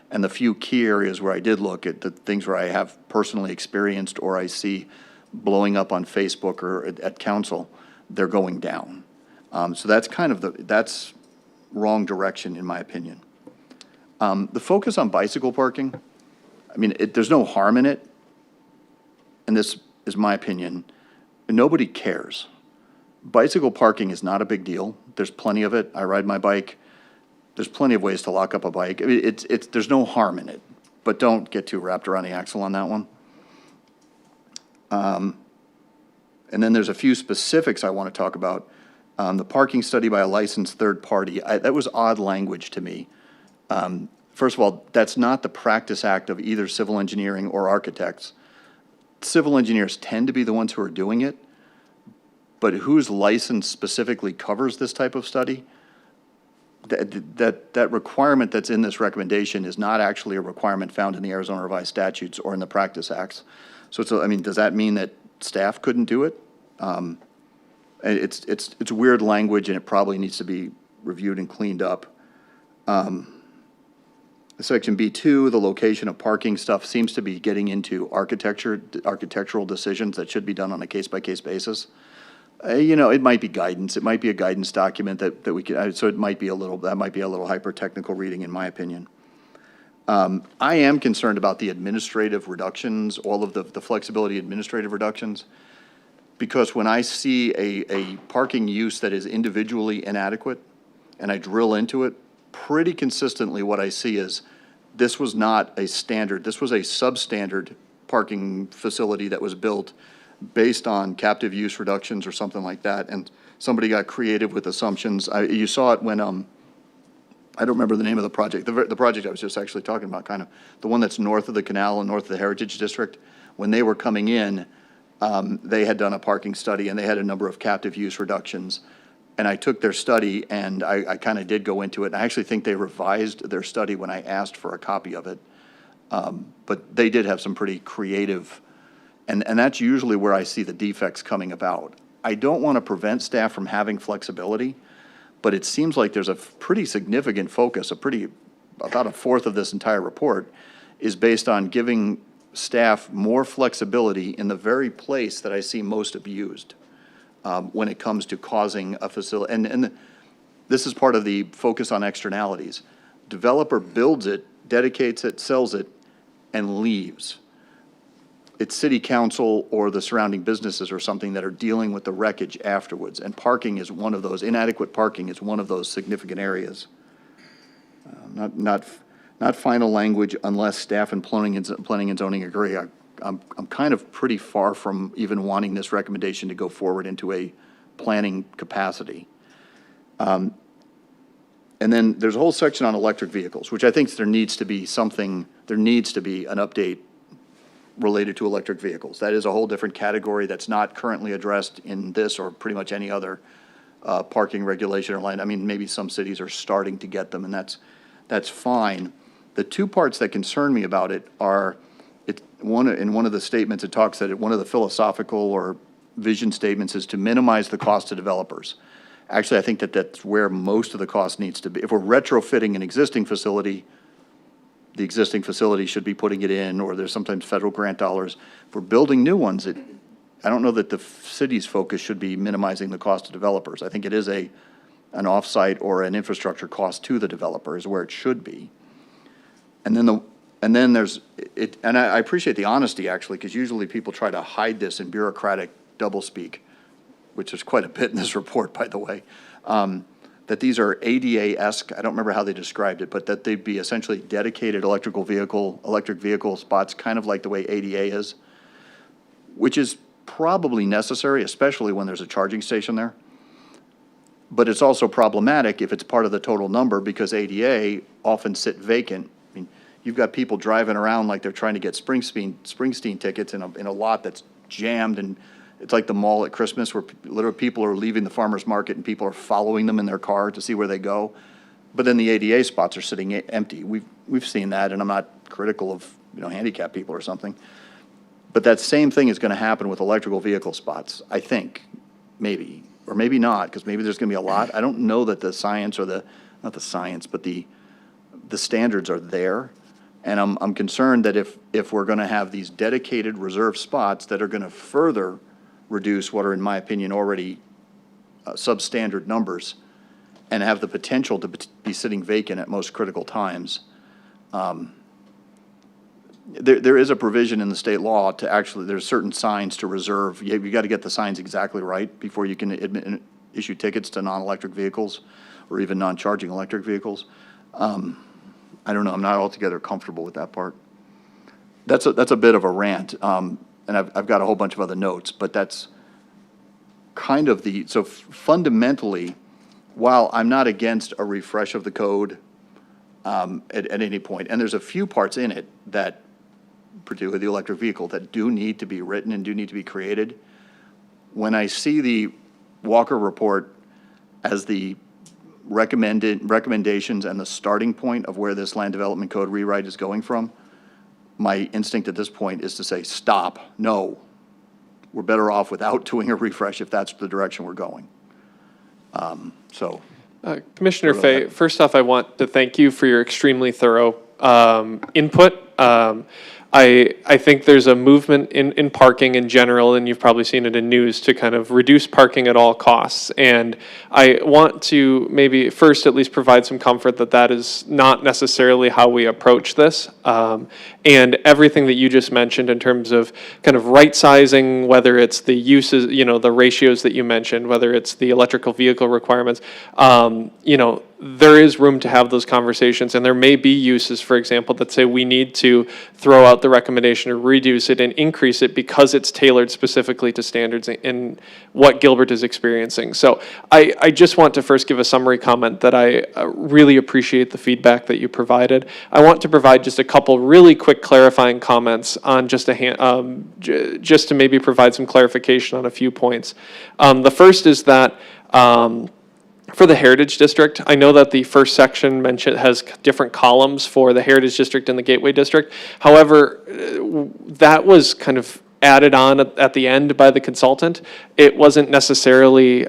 And the few key areas where I did look at the things where I have personally experienced or I see blowing up on Facebook or at council, they're going down. So that's kind of that's wrong direction in my opinion. The focus on bicycle parking, I mean, there's no harm in it. And this is my opinion. Nobody cares. Bicycle parking is not a big deal. There's plenty of it. I ride my bike. There's plenty of ways to lock up a bike. I mean, there's no harm in it, but don't get too wrapped around the axle on that one. And then there's a few specifics I want to talk about. The parking study by a licensed third party, that was odd language to me. First of all, that's not the practice act of either civil engineering or architects. Civil engineers tend to be the ones who are doing it, but whose license specifically covers this type of study? That requirement that's in this recommendation is not actually a requirement found in the Arizona Revised Statutes or in the Practice Acts. So I mean, does that mean that staff couldn't do it? It's weird language, and it probably needs to be reviewed and cleaned up. Section B2, the location of parking stuff seems to be getting into architectural decisions that should be done on a case-by-case basis. You know, it might be guidance. It might be a guidance document that we could, so it might be that might be a little hyper-technical reading, in my opinion. I am concerned about the administrative reductions, all of the flexibility administrative reductions, because when I see a parking use that is individually inadequate, and I drill into it, pretty consistently what I see is this was not a standard, this was a substandard parking facility that was built based on captive use reductions or something like that, and somebody got creative with assumptions. You saw it when, I don't remember the name of the project, the project I was just actually talking about, kind of, the one that's north of the canal and north of the Heritage District. When they were coming in, they had done a parking study, and they had a number of captive use reductions. And I took their study, and I kind of did go into it. And I actually think they revised their study when I asked for a copy of it. But they did have some pretty creative, and that's usually where I see the defects coming about. I don't want to prevent staff from having flexibility, but it seems like there's a pretty significant focus, about a fourth of this entire report is based on giving staff more flexibility in the very place that I see most abused. When it comes to causing a facility, and this is part of the focus on externalities. Developer builds it, dedicates it, sells it, and leaves. It's city council or the surrounding businesses or something that are dealing with the wreckage afterwards, and parking is one of those. Inadequate parking is one of those significant areas. Not final language unless staff and planning and zoning agree. I'm kind of pretty far from even wanting this recommendation to go forward into a planning capacity. And then there's a whole section on electric vehicles, which I think there needs to be an update related to electric vehicles. That is a whole different category that's not currently addressed in this or pretty much any other parking regulation or line. I mean, maybe some cities are starting to get them, and that's fine. The two parts that concern me about it are, in one of the statements, it talks that one of the philosophical or vision statements is to minimize the cost to developers. Actually, I think that's where most of the cost needs to be. If we're retrofitting an existing facility, the existing facility should be putting it in, or there's sometimes federal grant dollars. If we're building new ones, I don't know that the city's focus should be minimizing the cost to developers. I think it is an offsite or an infrastructure cost to the developer is where it should be. And then there's it, and I appreciate the honesty, actually, because usually people try to hide this in bureaucratic doublespeak, which is quite a bit in this report, by the way, that these are ADA-esque. I don't remember how they described it, but that they'd be essentially dedicated electric vehicle spots, kind of like the way ADA is, which is probably necessary, especially when there's a charging station there. But it's also problematic if it's part of the total number, because ADA often sit vacant. I mean, you've got people driving around like they're trying to get Springsteen tickets in a lot that's jammed, and it's like the mall at Christmas where literally people are leaving the farmer's market and people are following them in their car to see where they go. But then the ADA spots are sitting empty. We've seen that, and I'm not critical of handicapped people or something. But that same thing is going to happen with electrical vehicle spots, I think, maybe. Or maybe not, because maybe there's going to be a lot. I don't know that the science or not the science, but the standards are there. And I'm concerned that if we're going to have these dedicated reserve spots that are going to further reduce what are, in my opinion, already substandard numbers, and have the potential to be sitting vacant at most critical times, there is a provision in the state law to actually, there's certain signs to reserve. You got to get the signs exactly right before you can issue tickets to non-electric vehicles or even non-charging electric vehicles. I don't know, I'm not altogether comfortable with that part. That's a bit of a rant, and I've got a whole bunch of other notes, but that's kind of so fundamentally, while I'm not against a refresh of the code at any point, and there's a few parts in it that, particularly the electric vehicle, that do need to be written and do need to be created. When I see Walker report as the recommendations and the starting point of where this land development code rewrite is going from, my instinct at this point is to say, stop, no. We're better off without doing a refresh if that's the direction we're going. So, Commissioner Go Fay, ahead. first off, I want to thank you for your extremely thorough input. I think there's a movement in parking in general, and you've probably seen it in news, to kind of reduce parking at all costs. And I want to maybe first at least provide some comfort that that is not necessarily how we approach this. And everything that you just mentioned in terms of kind of right sizing, whether it's the uses, the ratios that you mentioned, whether it's the electrical vehicle requirements, there is room to have those conversations, and there may be uses, for example, that say we need to throw out the recommendation to reduce it and increase it because it's tailored specifically to standards in what Gilbert is experiencing. So I just want to first give a summary comment that I really appreciate the feedback that you provided. I want to provide just a couple really quick clarifying comments on just just to maybe provide some clarification on a few points. The first is that for the Heritage District, I know that the first section has different columns for the Heritage District and the Gateway District. However, that was kind of added on at the end by the consultant. It wasn't necessarily,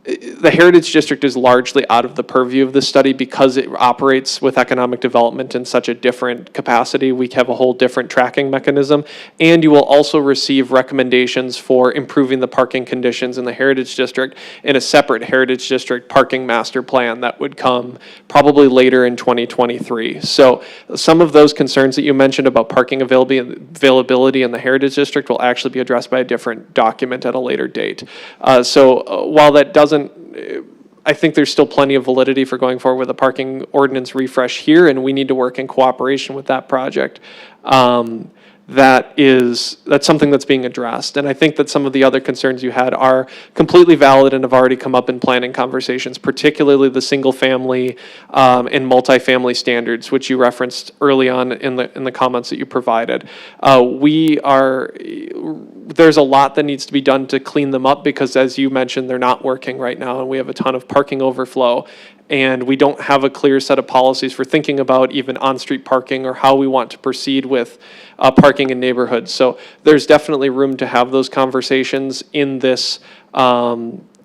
the Heritage District is largely out of the purview of this study because it operates with economic development in such a different capacity. We have a whole different tracking mechanism. And you will also receive recommendations for improving the parking conditions in the Heritage District in a separate Heritage District parking master plan that would come probably later in 2023. So some of those concerns that you mentioned about parking availability in the Heritage District will actually be addressed by a different document at a later date. While that doesn't, I think there's still plenty of validity for going forward with a parking ordinance refresh here, and we need to work in cooperation with that project. That's something that's being addressed. And I think that some of the other concerns you had are completely valid and have already come up in planning conversations, particularly the single family and multifamily standards, which you referenced early on in the comments that you provided. There's a lot that needs to be done to clean them up because, as you mentioned, they're not working right now, and we have a ton of parking overflow. And we don't have a clear set of policies for thinking about even on-street parking or how we want to proceed with parking in neighborhoods. So there's definitely room to have those conversations in this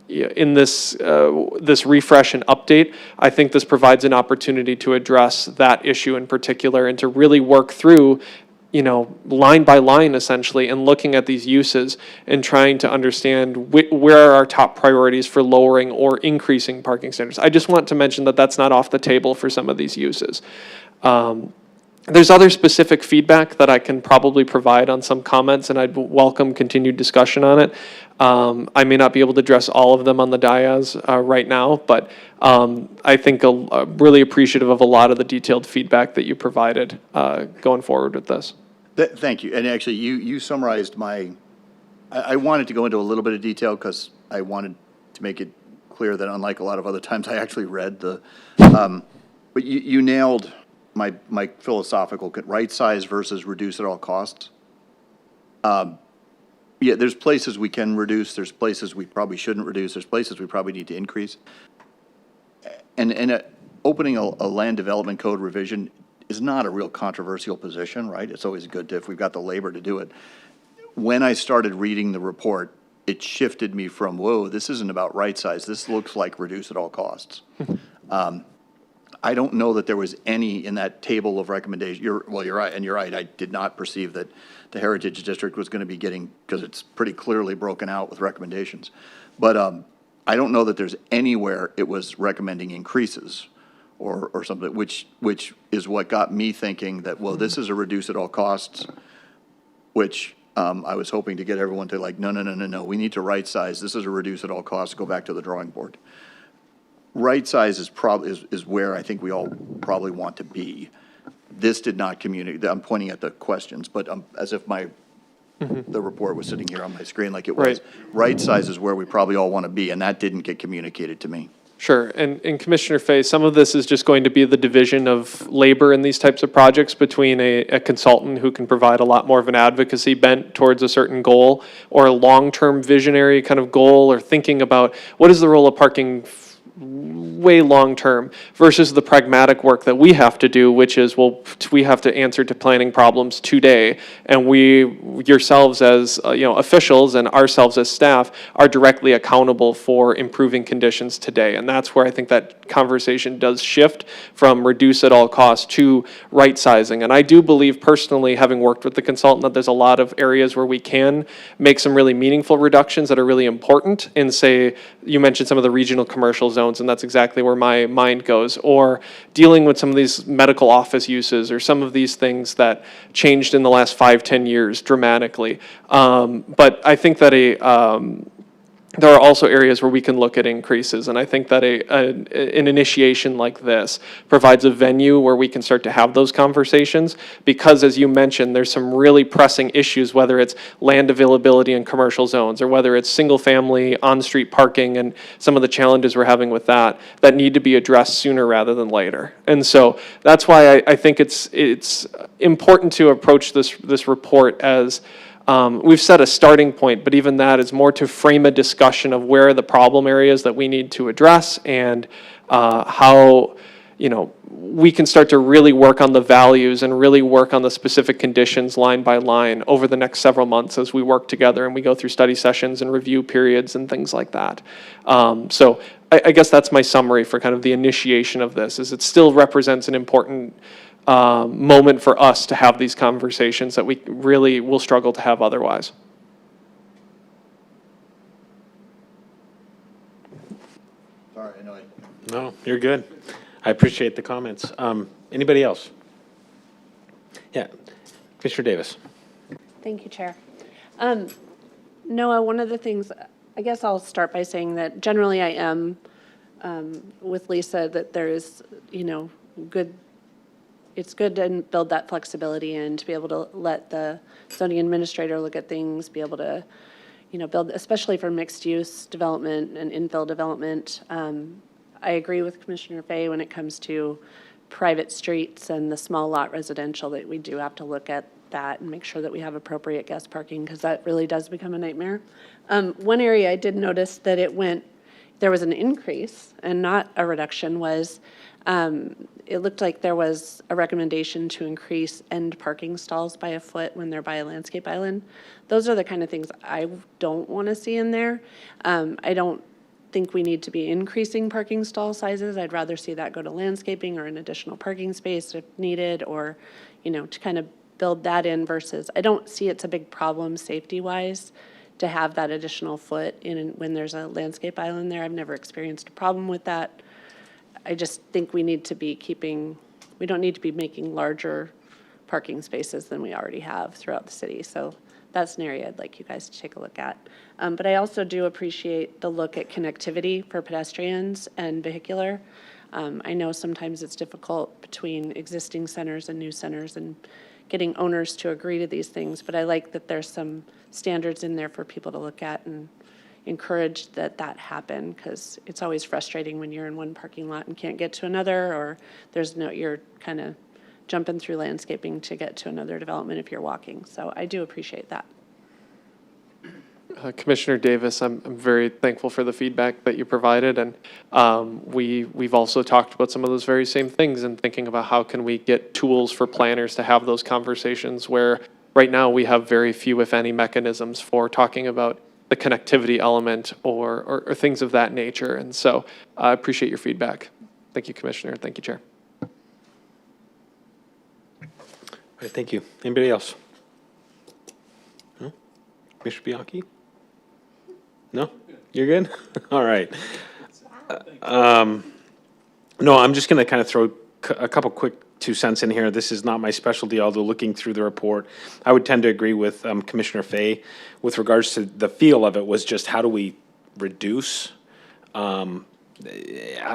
this refresh and update. I think this provides an opportunity to address that issue in particular and to really work through line by line, essentially, and looking at these uses and trying to understand where are our top priorities for lowering or increasing parking standards. I just want to mention that that's not off the table for some of these uses. There's other specific feedback that I can probably provide on some comments, and I'd welcome continued discussion on it. I may not be able to address all of them on the dais right now, but I think really appreciative of a lot of the detailed feedback that you provided going forward with this. Thank you. And actually, you summarized I wanted to go into a little bit of detail because I wanted to make it clear that unlike a lot of other times, I actually read but you nailed my philosophical, right size versus reduce at all costs. Yeah, there's places we can reduce, there's places we probably shouldn't reduce, there's places we probably need to increase. And opening a land development code revision is not a real controversial position, right? It's always good if we've got the labor to do it. When I started reading the report, it shifted me from, whoa, this isn't about right size, this looks like reduce at all costs. I don't know that there was any in that table of recommendations. You're right, and you're right. I did not perceive that the Heritage District was going to be getting, because it's pretty clearly broken out with recommendations. But I don't know that there's anywhere it was recommending increases or something, which is what got me thinking that, well, this is a reduce at all costs, which I was hoping to get everyone to no, we need to right size. This is a reduce at all costs. Go back to the drawing board. Right size is where I think we all probably want to be. This did not communicate. I'm pointing at the questions, but as if the report was sitting here on my screen like it was. Right. Right size is where we probably all want to be, and that didn't get communicated to me. Sure, and Commissioner Fay, some of this is just going to be the division of labor in these types of projects between a consultant who can provide a lot more of an advocacy bent towards a certain goal, or a long-term visionary kind of goal, or thinking about what is the role of parking way long-term, versus the pragmatic work that we have to do, which is, well, we have to answer to planning problems today, and we, yourselves as, officials and ourselves as staff are directly accountable for improving conditions today. And that's where I think that conversation does shift from reduce at all costs to right sizing. And I do believe personally, having worked with the consultant, that there's a lot of areas where we can make some really meaningful reductions that are really important in, say, you mentioned some of the regional commercial zones, and that's exactly where my mind goes, or dealing with some of these medical office uses, or some of these things that changed in the last 5-10 years dramatically. But I think that there are also areas where we can look at increases, and I think that an initiation like this provides a venue where we can start to have those conversations, because as you mentioned, there's some really pressing issues, whether it's land availability in commercial zones, or whether it's single-family on-street parking and some of the challenges we're having with that need to be addressed sooner rather than later. And so that's why I think it's important to approach this report as we've set a starting point, but even that is more to frame a discussion of where are the problem areas that we need to address, and how, we can start to really work on the values and really work on the specific conditions line by line over the next several months as we work together and we go through study sessions and review periods and things like that. So I guess that's my summary for kind of the initiation of this, is it still represents an important moment for us to have these conversations that we really will struggle to have otherwise. Sorry, I know No, you're good. I appreciate the comments. Anybody else? Yeah, Commissioner Davis. Thank you, Chair. Noah, one of the things, I guess I'll start by saying that generally I am with Lisa that there is, it's good to build that flexibility and to be able to let the zoning administrator look at things, be able to, build, especially for mixed-use development and infill development. I agree with Commissioner Fay when it comes to private streets and the small lot residential, that we do have to look at that and make sure that we have appropriate guest parking, because that really does become a nightmare. One area I did notice that there was an increase and not a reduction was, it looked like there was a recommendation to increase end parking stalls by a foot when they're by a landscape island. Those are the kind of things I don't want to see in there. I don't think we need to be increasing parking stall sizes. I'd rather see that go to landscaping or an additional parking space if needed, or, to kind of build that in, versus I don't see it's a big problem safety-wise to have that additional foot in when there's a landscape island there. I've never experienced a problem with that. I just think we need to be we don't need to be making larger parking spaces than we already have throughout the city. So that's an area I'd like you guys to take a look at. But I also do appreciate the look at connectivity for pedestrians and vehicular. I know sometimes it's difficult between existing centers and new centers and getting owners to agree to these things, but I like that there's some standards in there for people to look at and encourage that happen, because it's always frustrating when you're in one parking lot and can't get to another, or you're kind of jumping through landscaping to get to another development if you're walking. So I do appreciate that. Commissioner Davis, I'm very thankful for the feedback that you provided, and we've also talked about some of those very same things and thinking about how can we get tools for planners to have those conversations, where right now we have very few, if any, mechanisms for talking about the connectivity element or things of that nature. And so I appreciate your feedback. Thank you, Commissioner. Thank you, Chair. All right, thank you. Anybody else? No? Commissioner Bianchi? No? You're good? All right. No, I'm just going to kind of throw a couple quick 2 cents in here. This is not my specialty, although looking through the report, I would tend to agree with Commissioner Fay with regards to the feel of it was just how do we reduce? I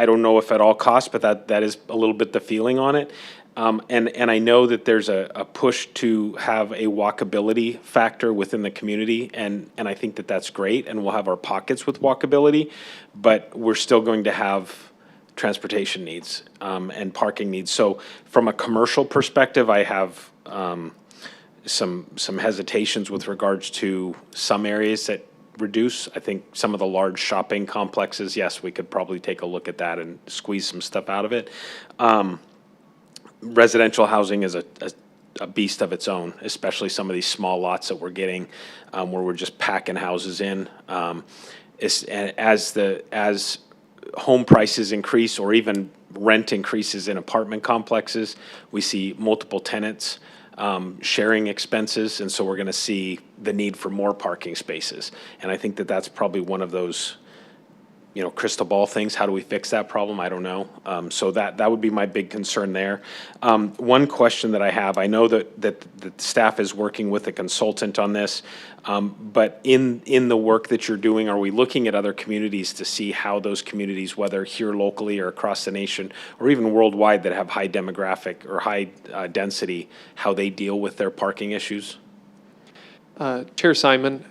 don't know if at all costs, but that is a little bit the feeling on it. And I know that there's a push to have a walkability factor within the community, and I think that that's great, and we'll have our pockets with walkability, but we're still going to have transportation needs, and parking needs. So from a commercial perspective, I have, some hesitations with regards to some areas that reduce. I think some of the large shopping complexes, yes, we could probably take a look at that and squeeze some stuff out of it. Residential housing is a beast of its own, especially some of these small lots that we're getting, where we're just packing houses in. As home prices increase, or even rent increases in apartment complexes, we see multiple tenants sharing expenses, and so we're going to see the need for more parking spaces. And I think that that's probably one of those, crystal ball things. How do we fix that problem? I don't know. So that would be my big concern there. One question that I have, I know that the staff is working with a consultant on this, but in the work that you're doing, are we looking at other communities to see how those communities, whether here locally or across the nation, or even worldwide, that have high demographic or high density, how they deal with their parking issues? Chair Simon,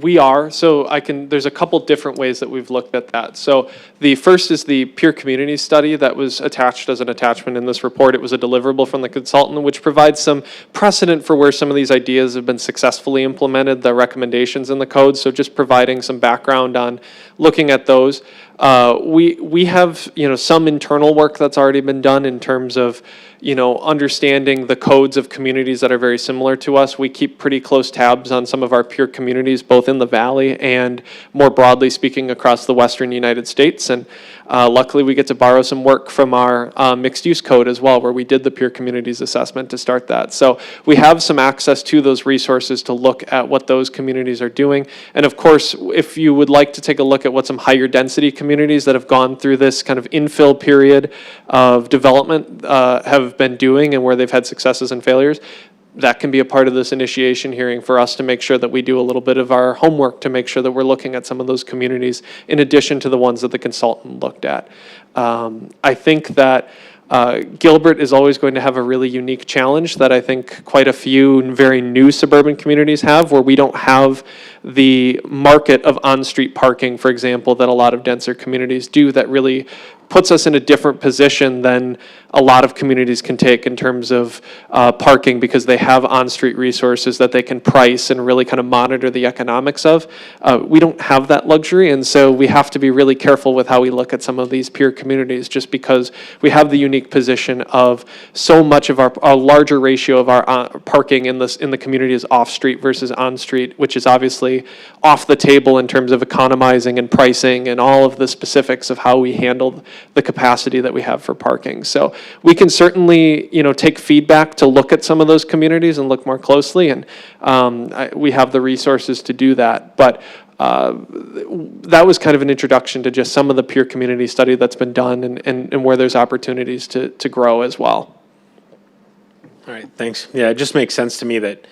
we are, so there's a couple different ways that we've looked at that. So the first is the peer community study that was attached as an attachment in this report. It was a deliverable from the consultant, which provides some precedent for where some of these ideas have been successfully implemented, the recommendations in the code. So just providing some background on looking at those. We have, some internal work that's already been done in terms of, understanding the codes of communities that are very similar to us. We keep pretty close tabs on some of our peer communities, both in the Valley and more broadly speaking across the Western United States. And luckily we get to borrow some work from our mixed use code as well, where we did the peer communities assessment to start that. So we have some access to those resources to look at what those communities are doing. And of course, if you would like to take a look at what some higher density communities that have gone through this kind of infill period of development have been doing, and where they've had successes and failures, that can be a part of this initiation hearing for us to make sure that we do a little bit of our homework to make sure that we're looking at some of those communities in addition to the ones that the consultant looked at. I think that Gilbert is always going to have a really unique challenge that I think quite a few very new suburban communities have, where we don't have the market of on-street parking, for example, that a lot of denser communities do, that really puts us in a different position than a lot of communities can take in terms of parking, because they have on-street resources that they can price and really kind of monitor the economics of. We don't have that luxury, and so we have to be really careful with how we look at some of these peer communities, just because we have the unique position of so much of our larger ratio of our parking in the community is off-street versus on-street, which is obviously off the table in terms of economizing and pricing and all of the specifics of how we handle the capacity that we have for parking. So we can certainly, take feedback to look at some of those communities and look more closely, and we have the resources to do that. But that was kind of an introduction to just some of the peer community study that's been done, and where there's opportunities to grow as well. All right, thanks. Yeah, it just makes sense to me that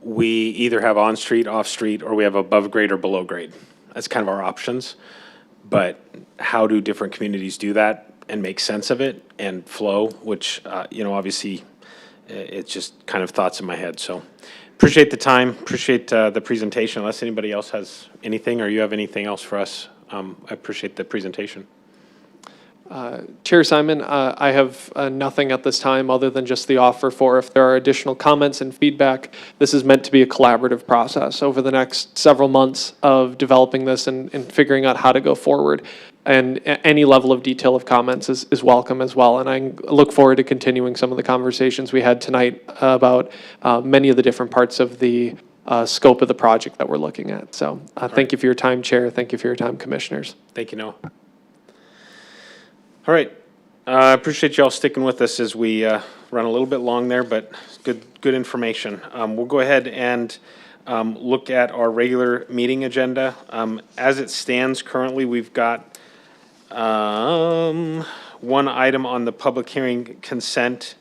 we either have on-street, off-street, or we have above grade or below grade. That's kind of our options. But how do different communities do that and make sense of it and flow, which, obviously, it's just kind of thoughts in my head. So appreciate the time, appreciate the presentation. Unless anybody else has anything, or you have anything else for us, I appreciate the presentation. Chair Simon, I have nothing at this time other than just the offer for, if there are additional comments and feedback, this is meant to be a collaborative process over the next several months of developing this and figuring out how to go forward. And any level of detail of comments is welcome as well. And I look forward to continuing some of the conversations we had tonight about many of the different parts of the scope of the project that we're looking at. So thank you for your time, Chair. Thank you for your time, Commissioners. Thank you, Noah. All right, I appreciate y'all sticking with us as we run a little bit long there, but good information. We'll go ahead and look at our regular meeting agenda. As it stands currently, we've got one item on the public hearing consent.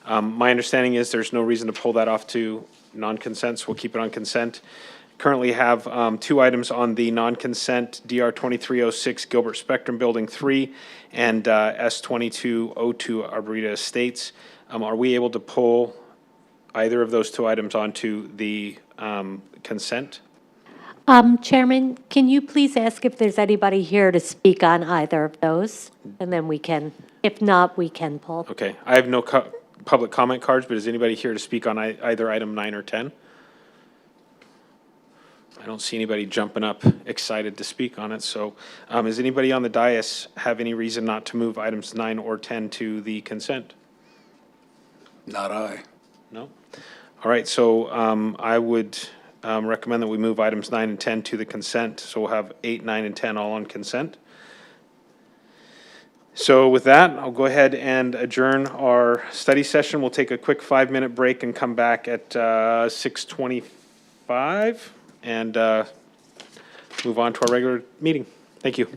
My understanding is there's no reason to pull that off to non-consent, so we'll keep it on consent. currently have two items on the non-consent, DR 2306 Gilbert Spectrum Building 3 and S 2202 Arboreta Estates. Are we able to pull either of those two items onto the consent? Chairman, can you please ask if there's anybody here to speak on either of those? And then we can, if not, we can pull. Okay, I have no public comment cards, but is anybody here to speak on either item 9 or 10? I don't see anybody jumping up excited to speak on it, so does anybody on the dais have any reason not to move items 9 or 10 to the consent? Not I. No? All right, so I would recommend that we move items 9 and 10 to the consent, so we'll have 8, 9, and 10 all on consent. So with that, I'll go ahead and adjourn our study session. We'll take a quick 5-minute break and come back at 6:25 and move on to our regular meeting. Thank you.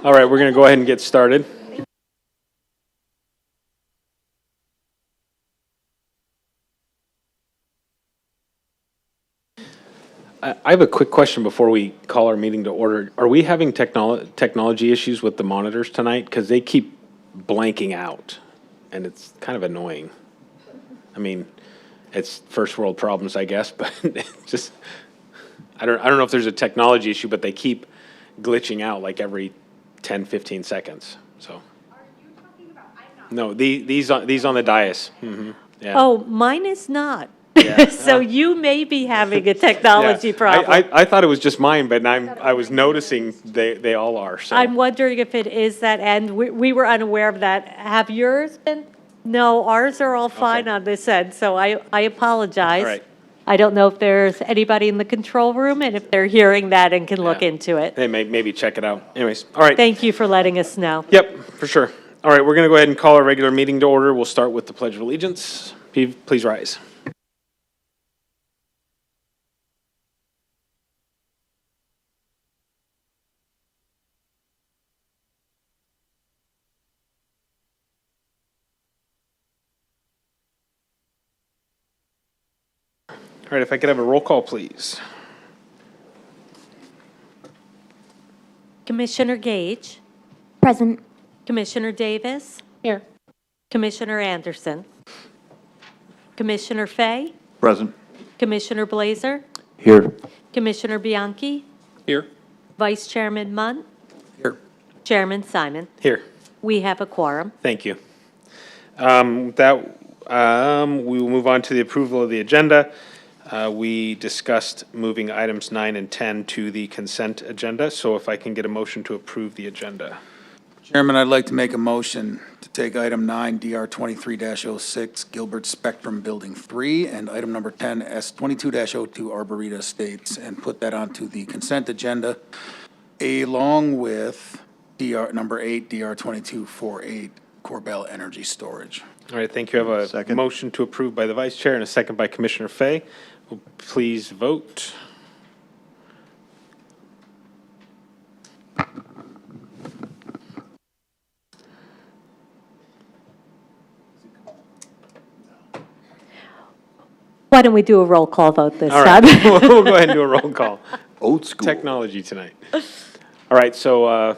All right, we're going to go ahead and get started. I have a quick question before we call our meeting to order. Are we having technology issues with the monitors tonight? Because they keep blanking out, and it's kind of annoying. I mean, it's first world problems, I guess, but it's just, I don't know if there's a technology issue, but they keep glitching out like every 10, 15 seconds, so. Are you talking about, No, these on the dais. Yeah. Oh, mine is not. Yeah. So you may be having a technology Yeah. problem. I thought it was just mine, but I was noticing they all are, so. I'm wondering if it is that end. We were unaware of that. Have yours been? No, ours are all fine on this end, so I apologize. All right. I don't know if there's anybody in the control room and if they're hearing that and can look Yeah. into it. They maybe check it out. Anyways, all right. Thank you for letting us know. Yep, for sure. All right, we're going to go ahead and call our regular meeting to order. We'll start with the Pledge of Allegiance. Please rise. All right, if I could have a roll call, please. Commissioner Gage, Present. Commissioner Davis. Here. Commissioner Anderson. Commissioner Fay, Present. Commissioner Blazer, Here. Commissioner Bianchi, Here? Vice Chairman Munt, Here. Chairman Simon. Here, We have a quorum. thank you. We will move on to the approval of the agenda. We discussed moving items 9 and 10 to the consent agenda, so if I can get a motion to approve the agenda. Chairman, I'd like to make a motion to take item 9, DR 23-06, Gilbert Spectrum Building 3, and item number 10, S 22-02, Arboreta Estates, and put that onto the consent agenda, along with DR number 8, DR 2248, Corbell Energy Storage. All right, thank you. I have a Second. motion to approve by the vice chair and a second by Commissioner Fay. Please vote. Why don't we do a roll call vote this All right, time? we'll go ahead and do a roll call. Old school. Technology tonight. All right, so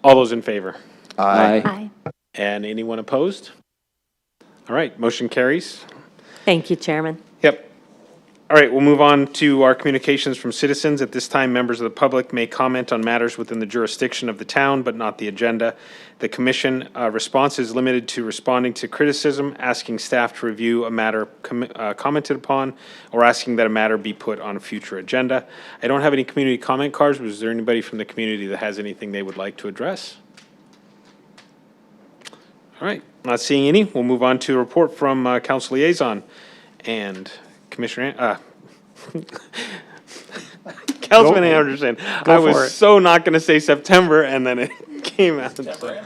all those in favor? Aye. And anyone opposed? All right, motion carries. Thank you, Chairman. Yep. All right, we'll move on to our communications from citizens. At this time, members of the public may comment on matters within the jurisdiction of the town, but not the agenda. The commission response is limited to responding to criticism, asking staff to review a matter commented upon, or asking that a matter be put on a future agenda. I don't have any community comment cards. Was there anybody from the community that has anything they would like to address? All right, not seeing any. We'll move on to a report from council liaison and Commissioner, Councilman Anderson. I was so not going to say September, and then it came out. So.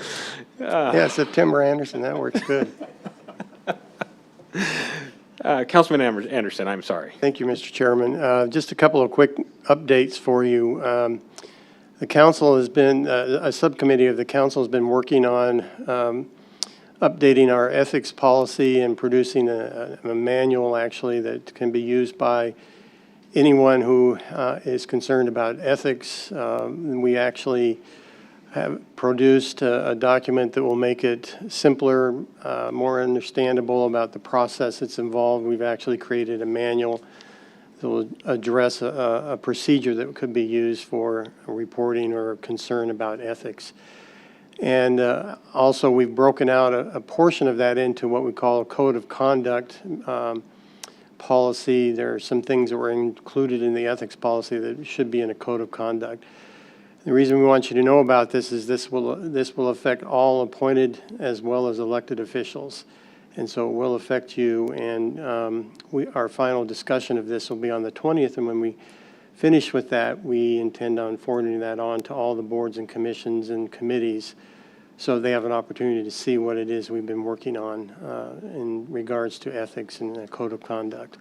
Yeah, September Anderson, that works good. Councilman Anderson, I'm sorry. Thank you, Mr. Chairman. Just a couple of quick updates for you. The council has been, a subcommittee of the council has been working on updating our ethics policy and producing a manual, actually, that can be used by anyone who is concerned about ethics. We actually have produced a document that will make it simpler, more understandable about the process that's involved. We've actually created a manual that will address a procedure that could be used for reporting or concern about ethics. And also, we've broken out a portion of that into what we call a code of conduct policy. There are some things that were included in the ethics policy that should be in a code of conduct. The reason we want you to know about this is this will affect all appointed as well as elected officials. And so it will affect you. And our final discussion of this will be on the 20th. And when we finish with that, we intend on forwarding that on to all the boards and commissions and committees so they have an opportunity to see what it is we've been working on in regards to ethics and a code of conduct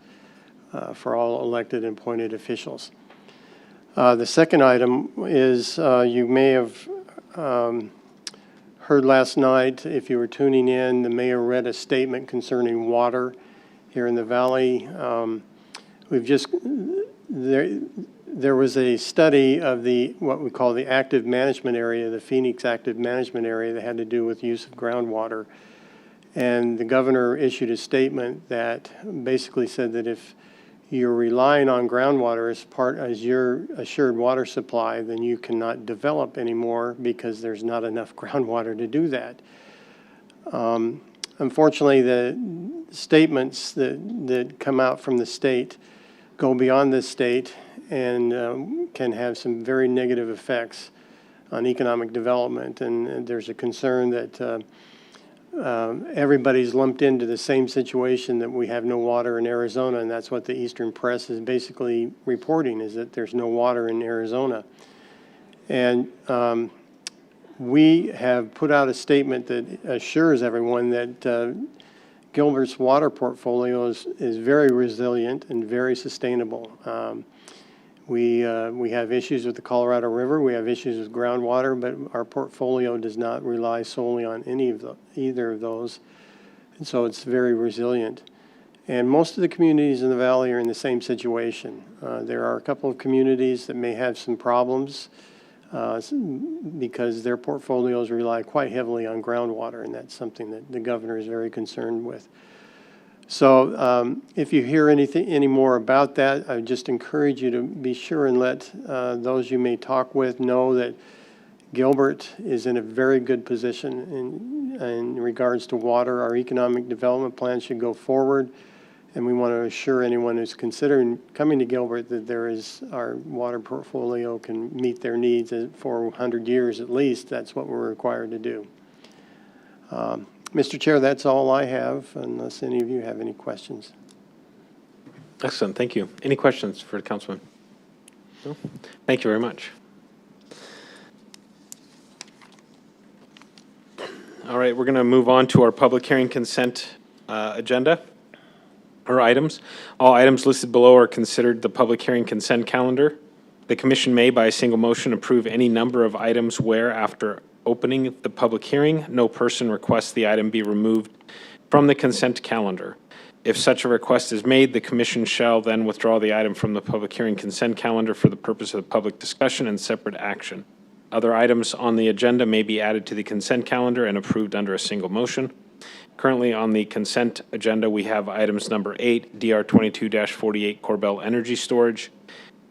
for all elected and appointed officials. The second item is you may have heard last night, if you were tuning in, the mayor read a statement concerning water here in the valley. We've just, there was a study of what we call the active management area, the Phoenix active management area, that had to do with use of groundwater. And the governor issued a statement that basically said that if you're relying on groundwater as your assured water supply, then you cannot develop anymore because there's not enough groundwater to do that. Unfortunately, the statements that come out from the state go beyond the state and can have some very negative effects on economic development. And there's a concern that everybody's lumped into the same situation, that we have no water in Arizona, and that's what the Eastern Press is basically reporting, is that there's no water in Arizona. And we have put out a statement that assures everyone that Gilbert's water portfolio is very resilient and very sustainable. We have issues with the Colorado River, we have issues with groundwater, but our portfolio does not rely solely on either of those. And so it's very resilient. And most of the communities in the valley are in the same situation. There are a couple of communities that may have some problems because their portfolios rely quite heavily on groundwater, and that's something that the governor is very concerned with. So if you hear any more about that, I just encourage you to be sure and let those you may talk with know that Gilbert is in a very good position in regards to water. Our economic development plan should go forward, and we want to assure anyone who's considering coming to Gilbert that our water portfolio can meet their needs for 100 years at least. That's what we're required to do. Mr. Chair, that's all I have, unless any of you have any questions. Excellent, thank you. Any questions for the councilman? No? Thank you very much. All right, we're going to move on to our public hearing consent agenda, or items. All items listed below are considered the public hearing consent calendar. The commission may, by a single motion, approve any number of items where, after opening the public hearing, no person requests the item be removed from the consent calendar. If such a request is made, the commission shall then withdraw the item from the public hearing consent calendar for the purpose of public discussion and separate action. Other items on the agenda may be added to the consent calendar and approved under a single motion. Currently on the consent agenda, we have items number 8, DR 22-48 Corbell Energy Storage,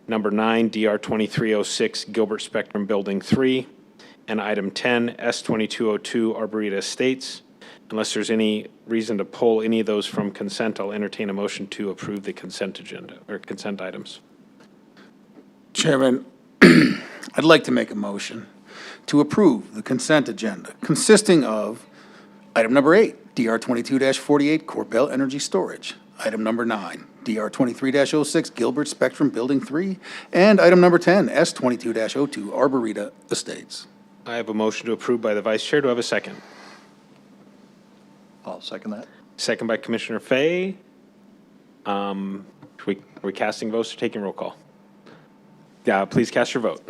number 9, DR 2306 Gilbert Spectrum Building 3, and item 10, S2202 Arboreta Estates. Unless there's any reason to pull any of those from consent, I'll entertain a motion to approve the consent agenda, or consent items. Chairman, I'd like to make a motion to approve the consent agenda consisting of item number 8, DR 22-48 Corbell Energy Storage, item number 9, DR 23-06 Gilbert Spectrum Building 3, and item number 10, S22-02 Arboreta Estates. I have a motion to approve by the vice chair. Do I have a second? I'll second that. Second by Commissioner Fay. Are we casting votes or taking roll call? Yeah, please cast your vote.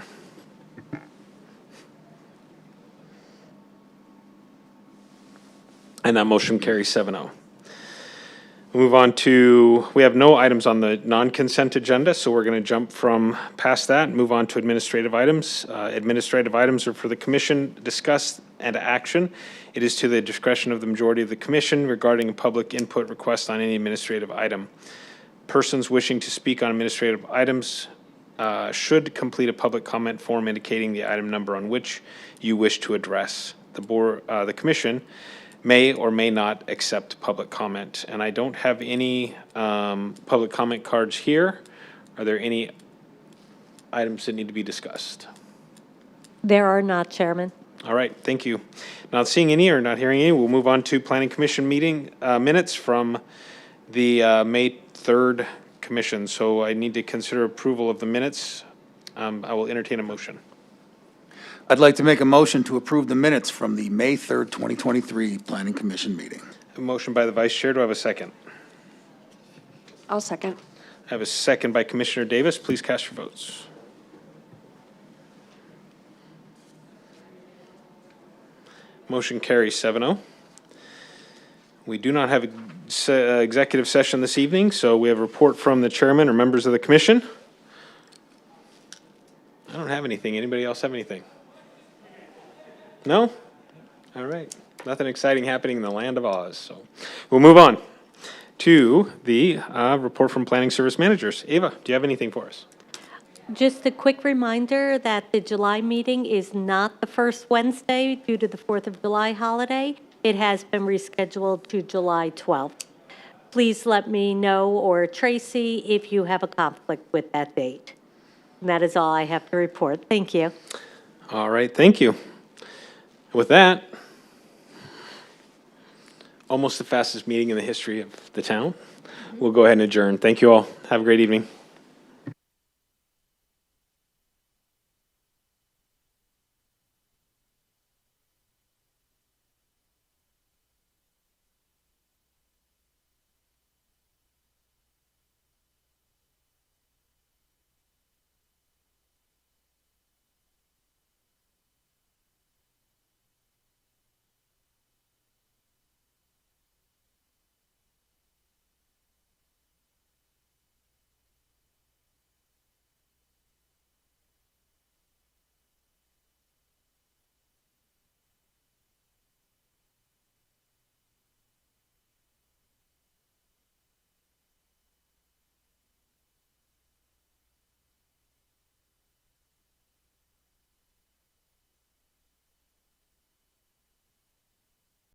And that motion carries 7-0. Move on to, we have no items on the non-consent agenda, so we're going to jump from past that and move on to administrative items. Administrative items are for the commission to discuss and action. It is to the discretion of the majority of the commission regarding a public input request on any administrative item. Persons wishing to speak on administrative items should complete a public comment form indicating the item number on which you wish to address. The commission may or may not accept public comment. And I don't have any public comment cards here. Are there any items that need to be discussed? There are not, Chairman. All right, thank you. Not seeing any or not hearing any, we'll move on to Planning Commission meeting minutes from the May 3rd commission. So I need to consider approval of the minutes. I will entertain a motion. I'd like to make a motion to approve the minutes from the May 3rd, 2023 Planning Commission meeting. A motion by the vice chair. Do I have a second? I'll second. I have a second by Commissioner Davis. Please cast your votes. Motion carries 7-0. We do not have executive session this evening, so we have a report from the chairman or members of the commission. I don't have anything. Anybody else have anything? No? All right. Nothing exciting happening in the land of Oz, so we'll move on to the report from planning service managers. Ava, do you have anything for us? Just a quick reminder that the July meeting is not the first Wednesday due to the 4th of July holiday. It has been rescheduled to July 12th. Please let me know, or Tracy, if you have a conflict with that date. And that is all I have to report. Thank you. All right, thank you. With that, almost the fastest meeting in the history of the town. We'll go ahead and adjourn. Thank you all. Have a great evening.